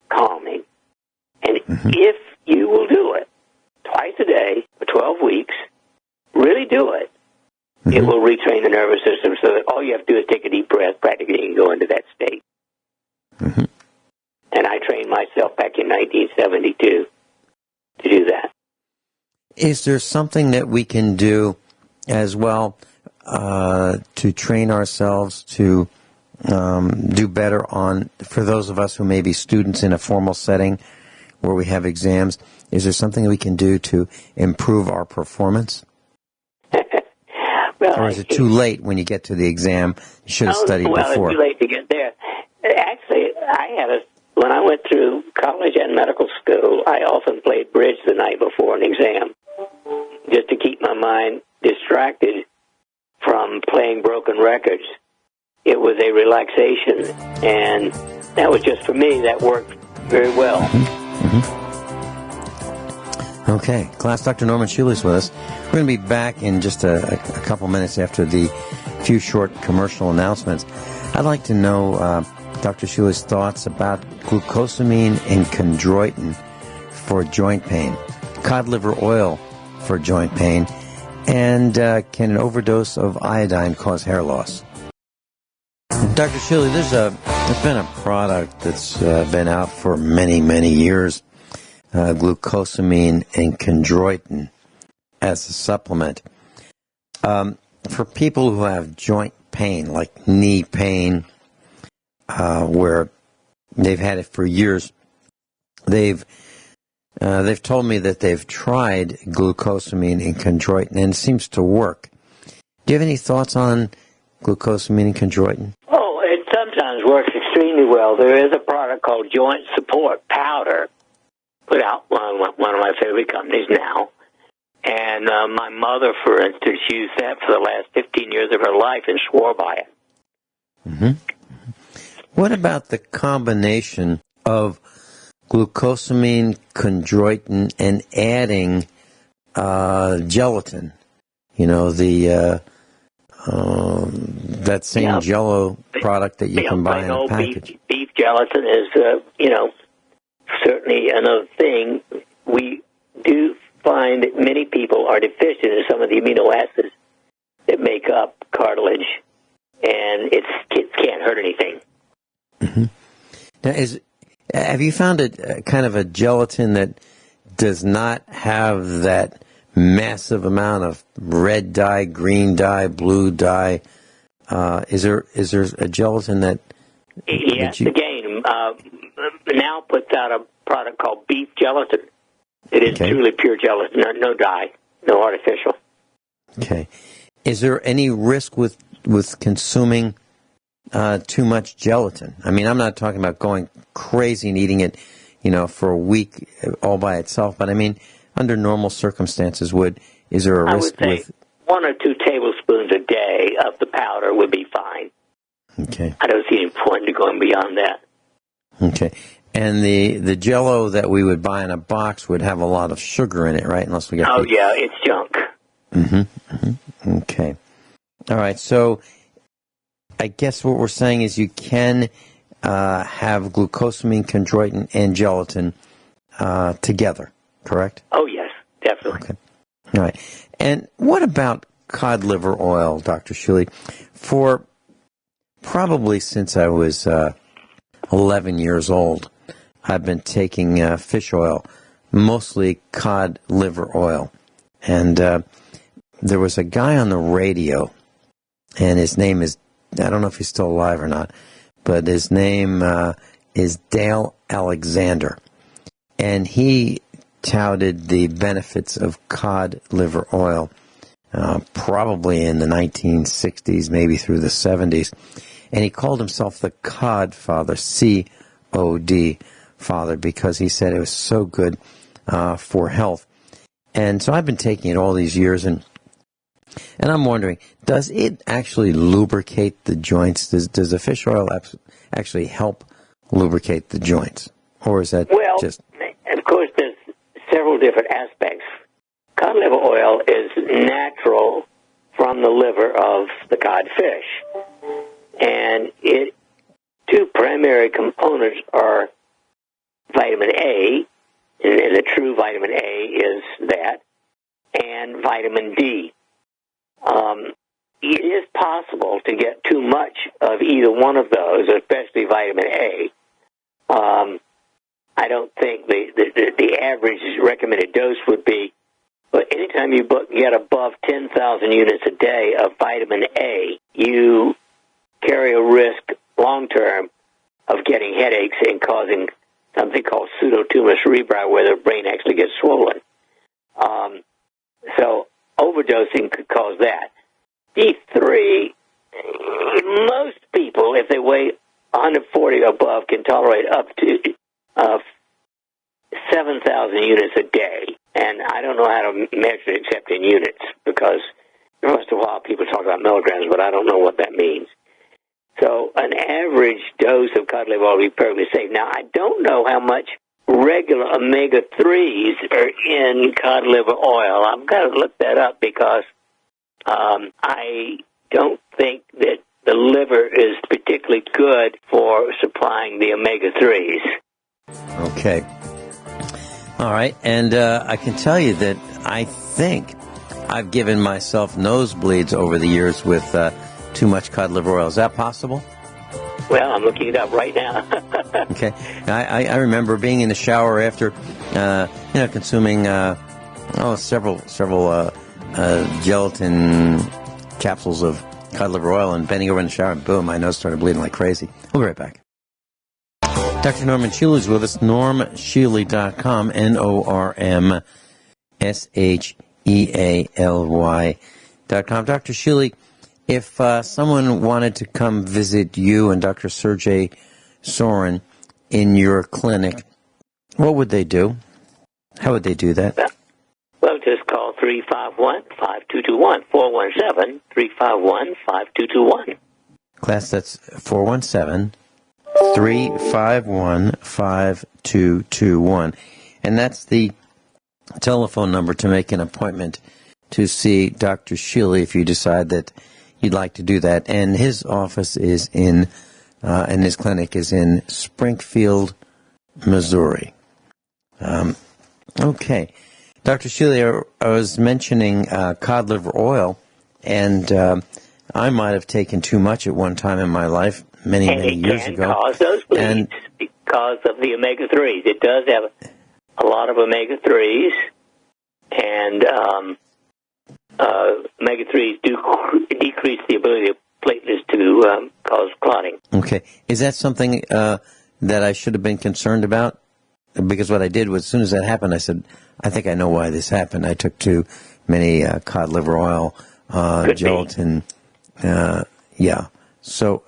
Speaker 4: calming. And if you will do it twice a day for 12 weeks, really do it, it will retrain the nervous system so that all you have to do is take a deep breath practically and go into that state. And I trained myself back in 1972 to do that.
Speaker 3: Is there something that we can do as well to train ourselves to do better for those of us who may be students in a formal setting where we have exams? Is there something we can do to improve our performance?
Speaker 4: Well,
Speaker 3: or is it too late when you get to the exam? You should have studied before.
Speaker 4: It's too late to get there. Actually, when I went through college and medical school, I often played bridge the night before an exam just to keep my mind distracted from playing broken records. It was a relaxation, and that was just for me. That worked very well.
Speaker 3: Okay. Class, Dr. Norman Shealy is with us. We're going to be back in just a couple minutes after the few short commercial announcements. I'd like to know Dr. Shealy's thoughts about glucosamine and chondroitin for joint pain, cod liver oil for joint pain, and can an overdose of iodine cause hair loss? Dr. Shealy, there's been a product that's been out for many, many years, glucosamine and chondroitin as a supplement. For people who have joint pain, like knee pain, where they've had it for years, they've told me that they've tried glucosamine and chondroitin, and it seems to work. Do you have any thoughts on glucosamine and chondroitin?
Speaker 4: Oh, it sometimes works extremely well. There is a product called Joint Support Powder, put out one of my favorite companies now. And my mother, for instance, used that for the last 15 years of her life and swore by it.
Speaker 3: What about the combination of glucosamine, chondroitin, and adding gelatin? You know, that same Jello product that you can buy in a package.
Speaker 4: Beef gelatin is, certainly another thing. We do find that many people are deficient in some of the amino acids that make up cartilage, and it can't hurt anything.
Speaker 3: Now, have you found it kind of a gelatin that does not have that massive amount of red dye, green dye, blue dye? Is there a gelatin that?
Speaker 4: Yes, again, now puts out a product called beef gelatin. It is truly pure gelatin, no dye, no artificial. Okay.
Speaker 3: Is there any risk with consuming too much gelatin? I mean, I'm not talking about going crazy and eating it, for a week all by itself. But I mean, under normal circumstances, is there a risk?
Speaker 4: I would say 1 or 2 tablespoons a day of the powder would be fine.
Speaker 3: Okay.
Speaker 4: I don't see any point to going beyond that.
Speaker 3: Okay. And the Jello that we would buy in a box would have a lot of sugar in it, right? Unless we get.
Speaker 4: Oh yeah, it's junk.
Speaker 3: Okay. All right. So I guess what we're saying is you can have glucosamine, chondroitin, and gelatin together, correct?
Speaker 4: Oh, yes, definitely.
Speaker 3: Okay. All right. And what about cod liver oil, Dr. Shealy? For probably since I was 11 years old, I've been taking fish oil, mostly cod liver oil. And there was a guy on the radio, and his name is, I don't know if he's still alive or not, but his name is Dale Alexander. And he touted the benefits of cod liver oil probably in the 1960s, maybe through the 70s. And he called himself the Cod Father, C-O-D Father, because he said it was so good for health. And so I've been taking it all these years, and I'm wondering, does it actually lubricate the joints? Does the fish oil actually help lubricate the joints? Or is that just...
Speaker 4: Of course, there's several different aspects. Cod liver oil is natural from the liver of the codfish. And it two primary components are vitamin A, and the true vitamin A is that, and vitamin D. It is possible to get too much of either one of those, especially vitamin A. I don't think the average recommended dose would be, but anytime you get above 10,000 units a day of vitamin A, you carry a risk long-term of getting headaches and causing something called pseudotumor cerebri, where the brain actually gets swollen. So overdosing could cause that. D3, most people, if they weigh 140 or above, can tolerate up to 7,000 units a day. And I don't know how to measure it except in units, because once in a while people talk about milligrams, but I don't know what that means. So an average dose of cod liver oil would be perfectly safe. Now, I don't know how much regular omega-3s are in cod liver oil. I've got to look that up, because I don't think that the liver is particularly good for supplying the omega-3s.
Speaker 3: Okay. All right. And I can tell you that I think I've given myself nosebleeds over the years with too much cod liver oil. Is that possible?
Speaker 4: Well, I'm looking it up right now.
Speaker 3: Okay. I remember being in the shower after, consuming several gelatin capsules of cod liver oil and bending over in the shower, and boom, my nose started bleeding like crazy. We'll be right back. Dr. Norman Shealy is with us, normshealy.com, NORMSHEALY.com. Dr. Shealy, if someone wanted to come visit you and Dr. Sergey Sorin in your clinic, what would they do? How would they do that?
Speaker 4: Well, just call 351-5221, 417-351-5221.
Speaker 3: Class, that's 417-351-5221. And that's the telephone number to make an appointment to see Dr. Shealy if you decide that you'd like to do that. And his office is and his clinic is in Springfield, Missouri. Okay. Dr. Shealy, I was mentioning cod liver oil, and I might have taken too much at one time in my life, many years ago.
Speaker 4: It can cause those bleeds because of the omega-3s. It does have a lot of omega-3s, and omega-3s do decrease the ability of platelets to cause clotting.
Speaker 3: Okay. Is that something that I should have been concerned about? Because what I did was, as soon as that happened, I said, I think I know why this happened. I took too many cod liver oil, gelatin. Yeah. So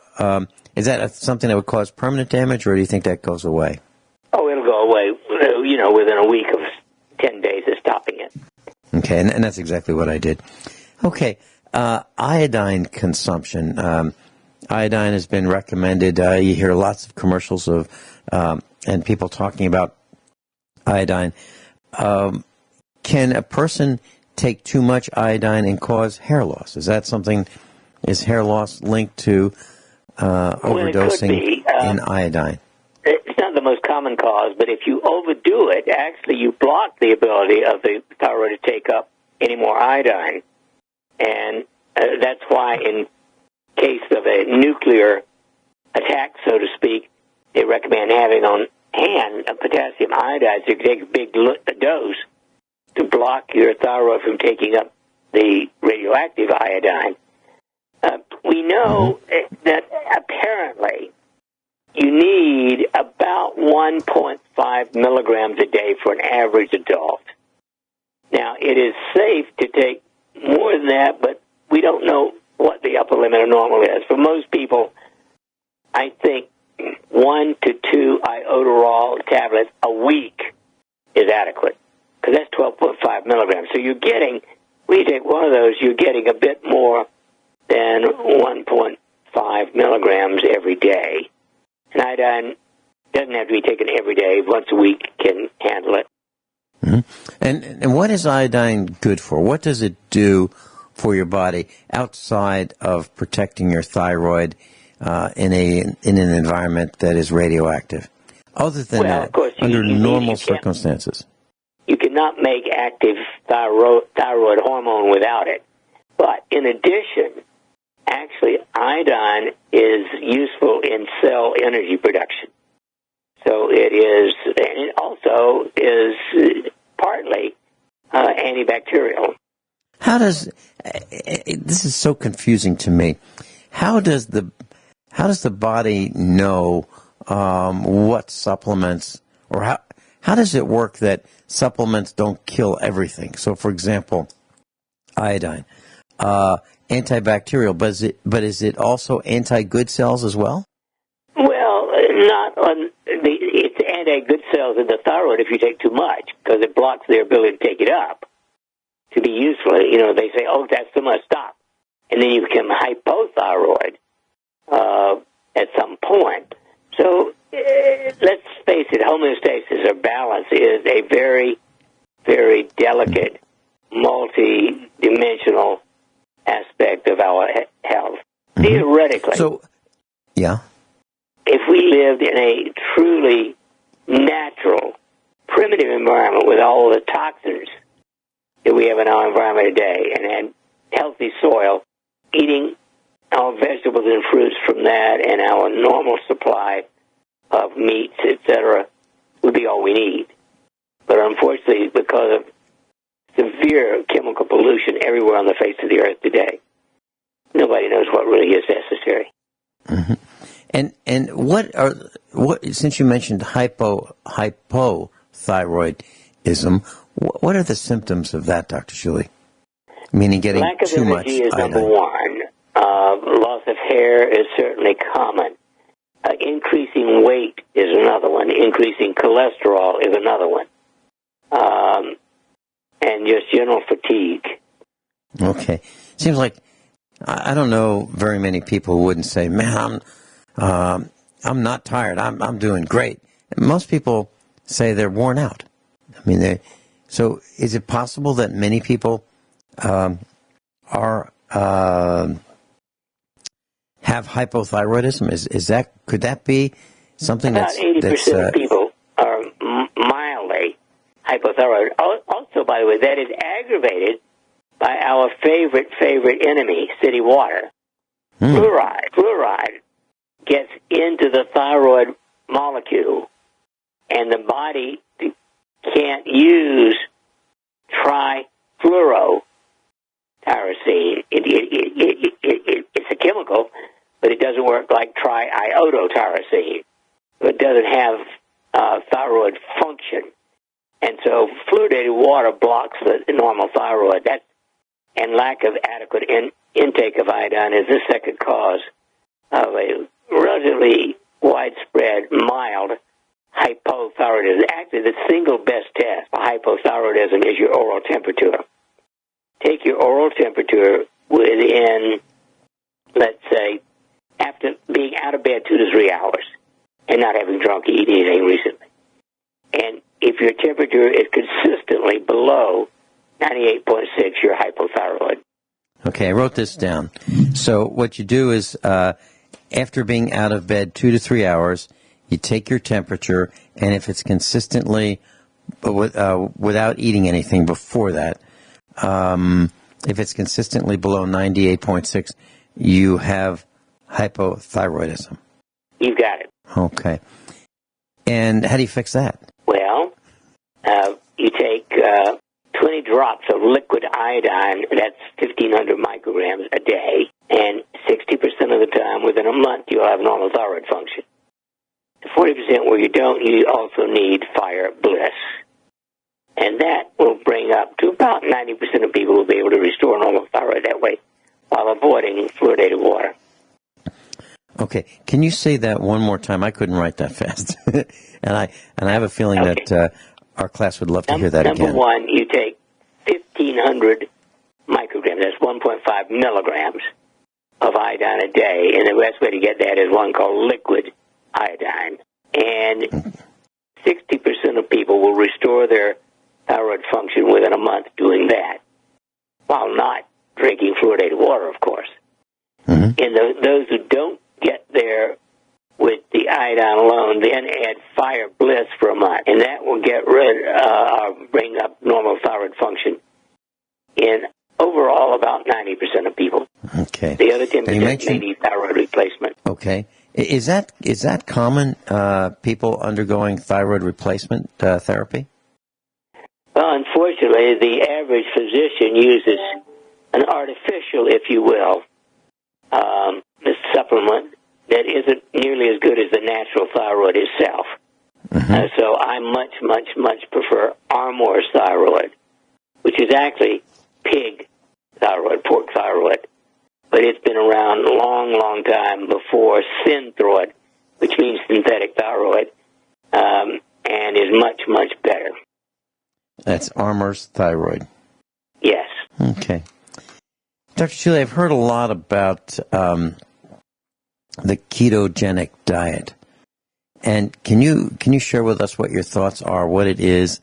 Speaker 3: is that something that would cause permanent damage, or do you think that goes away?
Speaker 4: Oh, it'll go away, within a week of 10 days of stopping it.
Speaker 3: Okay, and that's exactly what I did. Okay, iodine consumption. Iodine has been recommended. You hear lots of commercials of and people talking about iodine. Can a person take too much iodine and cause hair loss? Is that something? Is hair loss linked to overdosing in iodine?
Speaker 4: It's not the most common cause, but if you overdo it, actually you block the ability of the thyroid to take up any more iodine. And that's why in case of a nuclear attack, so to speak, they recommend having on hand a potassium iodide, so you can take a big dose to block your thyroid from taking up the radioactive iodine. We know that apparently you need about 1.5 milligrams a day for an average adult. Now, it is safe to take more than that, but we don't know what the upper limit of normal is. For most people, I think 1 to 2 iodoral tablets a week is adequate, because that's 12.5 milligrams. So you're getting, when you take one of those, you're getting a bit more than 1.5 milligrams every day. And iodine doesn't have to be taken every day. Once a week can handle it.
Speaker 3: Mm-hmm. And what is iodine good for? What does it do for your body outside of protecting your thyroid? in an environment that is radioactive. Other than that,
Speaker 4: of course,
Speaker 3: under normal circumstances.
Speaker 4: You cannot make active thyroid hormone without it. But in addition, actually, iodine is useful in cell energy production. So it is, and it also is partly antibacterial.
Speaker 3: How does this is so confusing to me? How does the body know what supplements, or how does it work that supplements don't kill everything? So, for example, iodine, antibacterial, but is it also anti-good cells as well?
Speaker 4: Well, not on it's anti-good cells in the thyroid if you take too much, because it blocks their ability to take it up to be useful. They say, "Oh, that's too much, stop," and then you become hypothyroid at some point. So let's face it, homeostasis or balance is a very, very delicate, multi-dimensional aspect of our health. Mm-hmm. Theoretically, if we lived in a truly natural, primitive environment with all the toxins that we have in our environment today, and had healthy soil, eating our vegetables and fruits from that, and our normal supply of meats, etc., would be all we need. But unfortunately, because of severe chemical pollution everywhere on the face of the earth today, nobody knows what really is necessary.
Speaker 3: Mm-hmm. And what since you mentioned hypothyroidism, what are the symptoms of that, Dr. Shealy? Meaning getting
Speaker 4: lack of
Speaker 3: too much
Speaker 4: energy is
Speaker 3: iodine.
Speaker 4: number one. Loss of hair is certainly common. Increasing weight is another one. Increasing cholesterol is another one. And just general fatigue.
Speaker 3: Okay. Seems like I don't know very many people who wouldn't say, "Man, I'm not tired. I'm doing great." Most people say they're worn out. I mean, so is it possible that many people have hypothyroidism? Could that be something
Speaker 4: About 80% of people are mildly hypothyroid. Also, by the way, that is aggravated by our favorite enemy, city water. Fluoride. Fluoride gets into the thyroid molecule, and the body can't use trifluorotyrosine. It's a chemical, but it doesn't work like triiodotyrosine. It doesn't have thyroid function. And so fluoridated water blocks the normal thyroid. And lack of adequate intake of iodine is the second cause of a relatively widespread, mild hypothyroidism. Actually, the single best test for hypothyroidism is your oral temperature. Take your oral temperature within, let's say, after being out of bed 2 to 3 hours and not having drunk or eaten anything recently. And if your temperature is consistently below 98.6, you're hypothyroid.
Speaker 3: Okay, I wrote this down. So what you do is, after being out of bed 2 to 3 hours, you take your temperature, and if it's consistently, without eating anything before that, if it's consistently below 98.6, you have hypothyroidism.
Speaker 4: You got it.
Speaker 3: Okay. And how do you fix that?
Speaker 4: Well, you take 20 drops of liquid iodine, that's 1,500 micrograms a day, and 60% of the time, within a month, you'll have normal thyroid function. The 40% where you don't, you also need fire bliss. And that will bring up to about 90% of people will be able to restore normal thyroid that way while avoiding fluoridated water.
Speaker 3: Okay, can you say that one more time? I couldn't write that fast. and I have a feeling that our class would love to hear that again.
Speaker 4: Number one, you take 1,500 micrograms, that's 1.5 milligrams of iodine a day, and the best way to get that is one called liquid iodine. And 60% of people will restore their thyroid function within a month doing that, while not drinking fluoridated water, of course. Mm-hmm. And those who don't get there with the iodine alone, then add Fire Bliss for a month, and that will get rid bring up normal thyroid function in overall about 90% of people.
Speaker 3: Okay.
Speaker 4: The other 10% may need thyroid replacement.
Speaker 3: Okay. Is that common, people undergoing thyroid replacement therapy?
Speaker 4: Well, unfortunately, the average physician uses an artificial, if you will, supplement that isn't nearly as good as the natural thyroid itself.
Speaker 3: Mm-hmm.
Speaker 4: So I much, much, much prefer Armour's thyroid, which is actually pig thyroid, pork thyroid. But it's been around a long, long time before Synthroid, which means synthetic thyroid, and is much, much better.
Speaker 3: That's Armour's thyroid.
Speaker 4: Yes.
Speaker 3: Okay. Dr. Shealy, I've heard a lot about the ketogenic diet. And can you share with us what your thoughts are, what it is,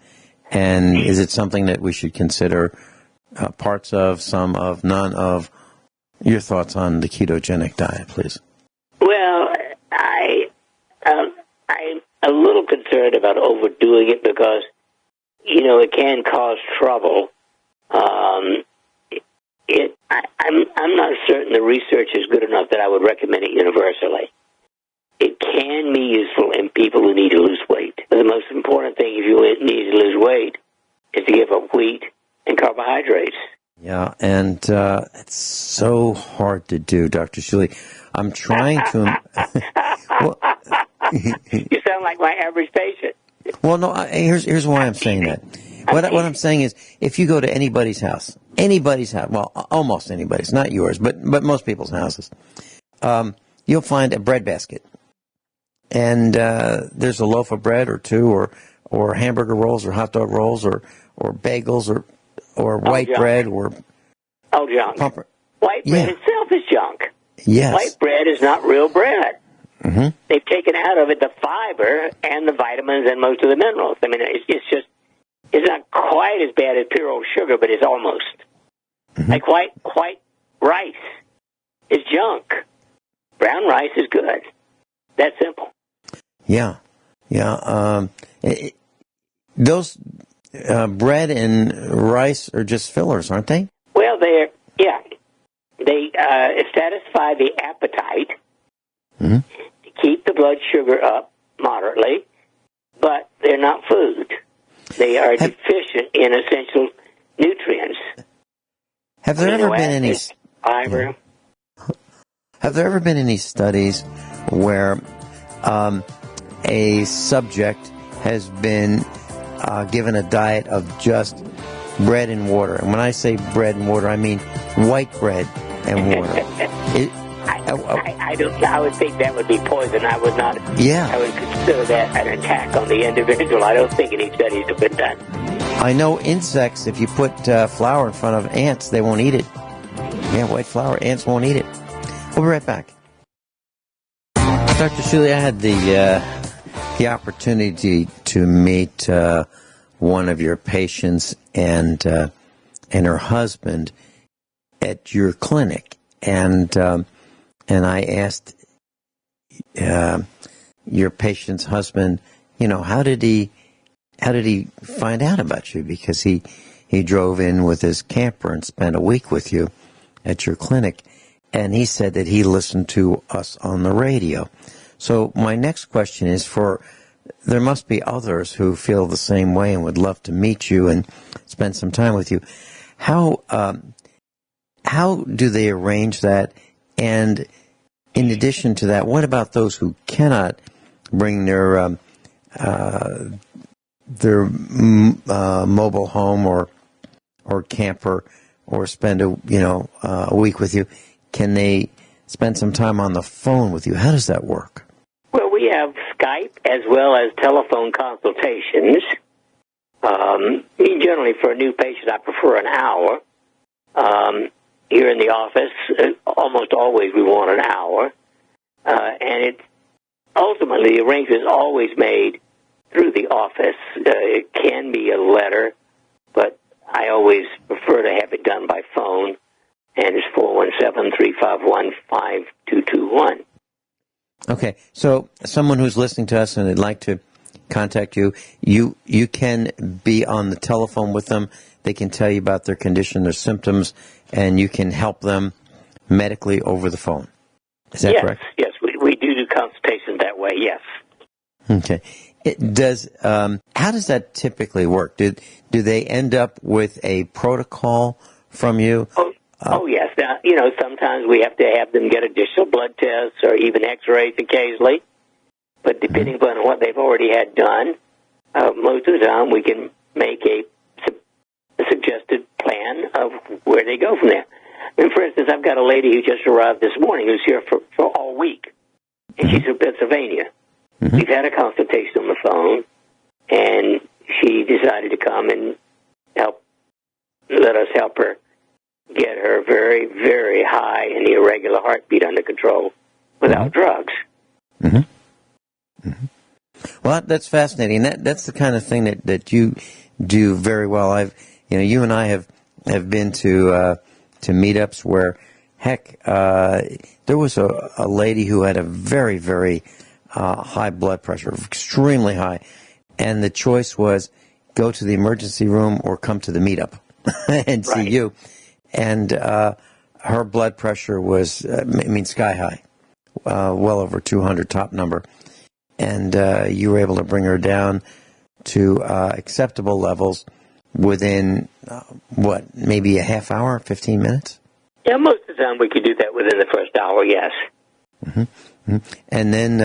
Speaker 3: and is it something that we should consider parts of, some of, none of? Your thoughts on the ketogenic diet, please.
Speaker 4: Well, I'm a little concerned about overdoing it because, it can cause trouble. I'm not certain the research is good enough that I would recommend it universally. It can be useful in people who need to lose weight. But the most important thing if you need to lose weight is to give up wheat and carbohydrates.
Speaker 3: Yeah, and it's so hard to do, Dr. Shealy. I'm trying to...
Speaker 4: You sound like my average patient.
Speaker 3: Well, no, here's why I'm saying that. What I'm saying is, if you go to anybody's house, well, almost anybody's, not yours, but most people's houses, you'll find a bread basket. And there's a loaf of bread or two, or hamburger rolls, or hot dog rolls, or bagels, or white bread, or
Speaker 4: junk.
Speaker 3: Pumper.
Speaker 4: White bread itself is junk.
Speaker 3: Yes.
Speaker 4: White bread is not real bread.
Speaker 3: Mm-hmm.
Speaker 4: They've taken out of it the fiber and the vitamins and most of the minerals. I mean, it's not quite as bad as pure old sugar, but it's almost.
Speaker 3: Mm-hmm.
Speaker 4: Like white rice is junk. Brown rice is good. That simple.
Speaker 3: Yeah. Those bread and rice are just fillers, aren't they?
Speaker 4: Well, they satisfy the appetite
Speaker 3: mm-hmm.
Speaker 4: to keep the blood sugar up moderately, but they're not food. They are deficient in essential nutrients.
Speaker 3: Have there ever been any
Speaker 4: fiber?
Speaker 3: Have there ever been any studies where a subject has been given a diet of just bread and water? And when I say bread and water, I mean white bread and water.
Speaker 4: I would think that would be poison. I would not.
Speaker 3: Yeah.
Speaker 4: I would consider that an attack on the individual. I don't think any studies have been done.
Speaker 3: I know insects, if you put flour in front of ants, they won't eat it. Yeah, white flour, ants won't eat it. We'll be right back. Dr. Shealy, I had the opportunity to meet one of your patients and her husband at your clinic, and I asked your patient's husband, how did he find out about you? Because he drove in with his camper and spent a week with you at your clinic, and he said that he listened to us on the radio. So my next question is there must be others who feel the same way and would love to meet you and spend some time with you. How do they arrange that? And in addition to that, what about those who cannot bring their mobile home or camper or spend a week with you? Can they spend some time on the phone with you? How does that work?
Speaker 4: Well, we have Skype as well as telephone consultations. Generally, for a new patient, I prefer an hour. Here in the office, almost always we want an hour. And ultimately, the arrangement is always made through the office. It can be a letter, but I always prefer to have it done by phone. And it's 417-351-5221.
Speaker 3: Okay, so someone who's listening to us and they'd like to contact you, you can be on the telephone with them. They can tell you about their condition, their symptoms, and you can help them medically over the phone. Is that correct?
Speaker 4: Yes, we do consultations that way, yes.
Speaker 3: Okay. How does that typically work? Do they end up with a protocol from you?
Speaker 4: Oh, yes. Now, sometimes we have to have them get additional blood tests or even x-rays occasionally. But depending upon what they've already had done, most of the time we can make a suggested plan of where they go from there. I mean, for instance, I've got a lady who just arrived this morning who's here for all week, and she's in Pennsylvania. Mm-hmm. We've had a consultation on the phone, and she decided to come and let us help her get her very, very high and irregular heartbeat under control without drugs.
Speaker 3: Mm-hmm. Mm-hmm. Well, that's fascinating. That's the kind of thing that you do very well. You and I have been to meetups where, heck, there was a lady who had a very, very high blood pressure, extremely high, and the choice was go to the emergency room or come to the meetup and see you. And her blood pressure was, sky high, well over 200 top number. And you were able to bring her down to acceptable levels within, maybe a half hour, 15 minutes?
Speaker 4: Yeah, most of the time we could do that within the first hour, yes.
Speaker 3: Mm-hmm. Mm-hmm. And then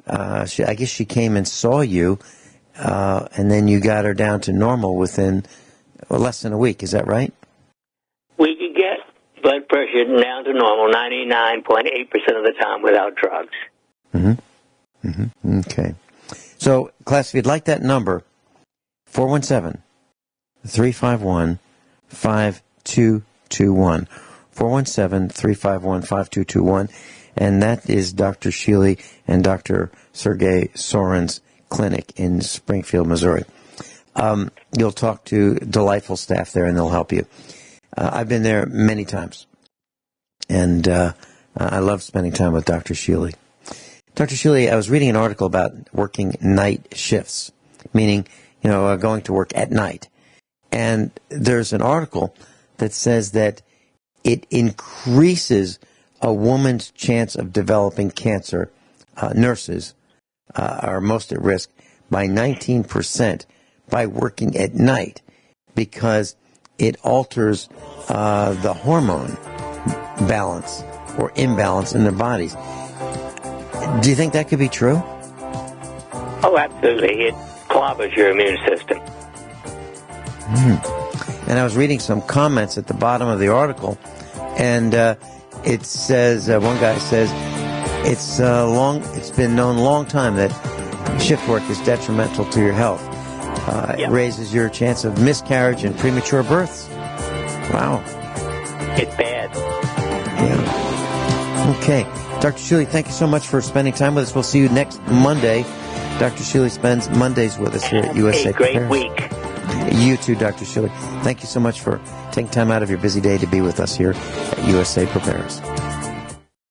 Speaker 3: I guess she came and saw you, and then you got her down to normal within less than a week. Is that right?
Speaker 4: We could get blood pressure down to normal 99.8% of the time without drugs.
Speaker 3: Mm-hmm. Mm-hmm. Okay. So, class, if you'd like that number, 417-351-5221. 417-351-5221. And that is Dr. Shealy and Dr. Sergey Soren's clinic in Springfield, Missouri. You'll talk to delightful staff there, and they'll help you. I've been there many times, and I love spending time with Dr. Shealy. Dr. Shealy, I was reading an article about working night shifts, meaning, going to work at night. And there's an article that says that it increases a woman's chance of developing cancer. Nurses are most at risk by 19% by working at night because it alters the hormone balance or imbalance in their bodies. Do you think that could be true?
Speaker 4: Oh, absolutely. It clobbers your immune system.
Speaker 3: And I was reading some comments at the bottom of the article, and it says, one guy says, it's been known a long time that shift work is detrimental to your health. It raises your chance of miscarriage and premature births. Wow.
Speaker 4: It's bad.
Speaker 3: Yeah. Okay. Dr. Shealy, thank you so much for spending time with us. We'll see you next Monday. Dr. Shealy spends Mondays with us here at USA
Speaker 4: Prepares.
Speaker 3: A
Speaker 4: great week.
Speaker 3: You too, Dr. Shealy. Thank you so much for taking time out of your busy day to be with us here at USA Prepares.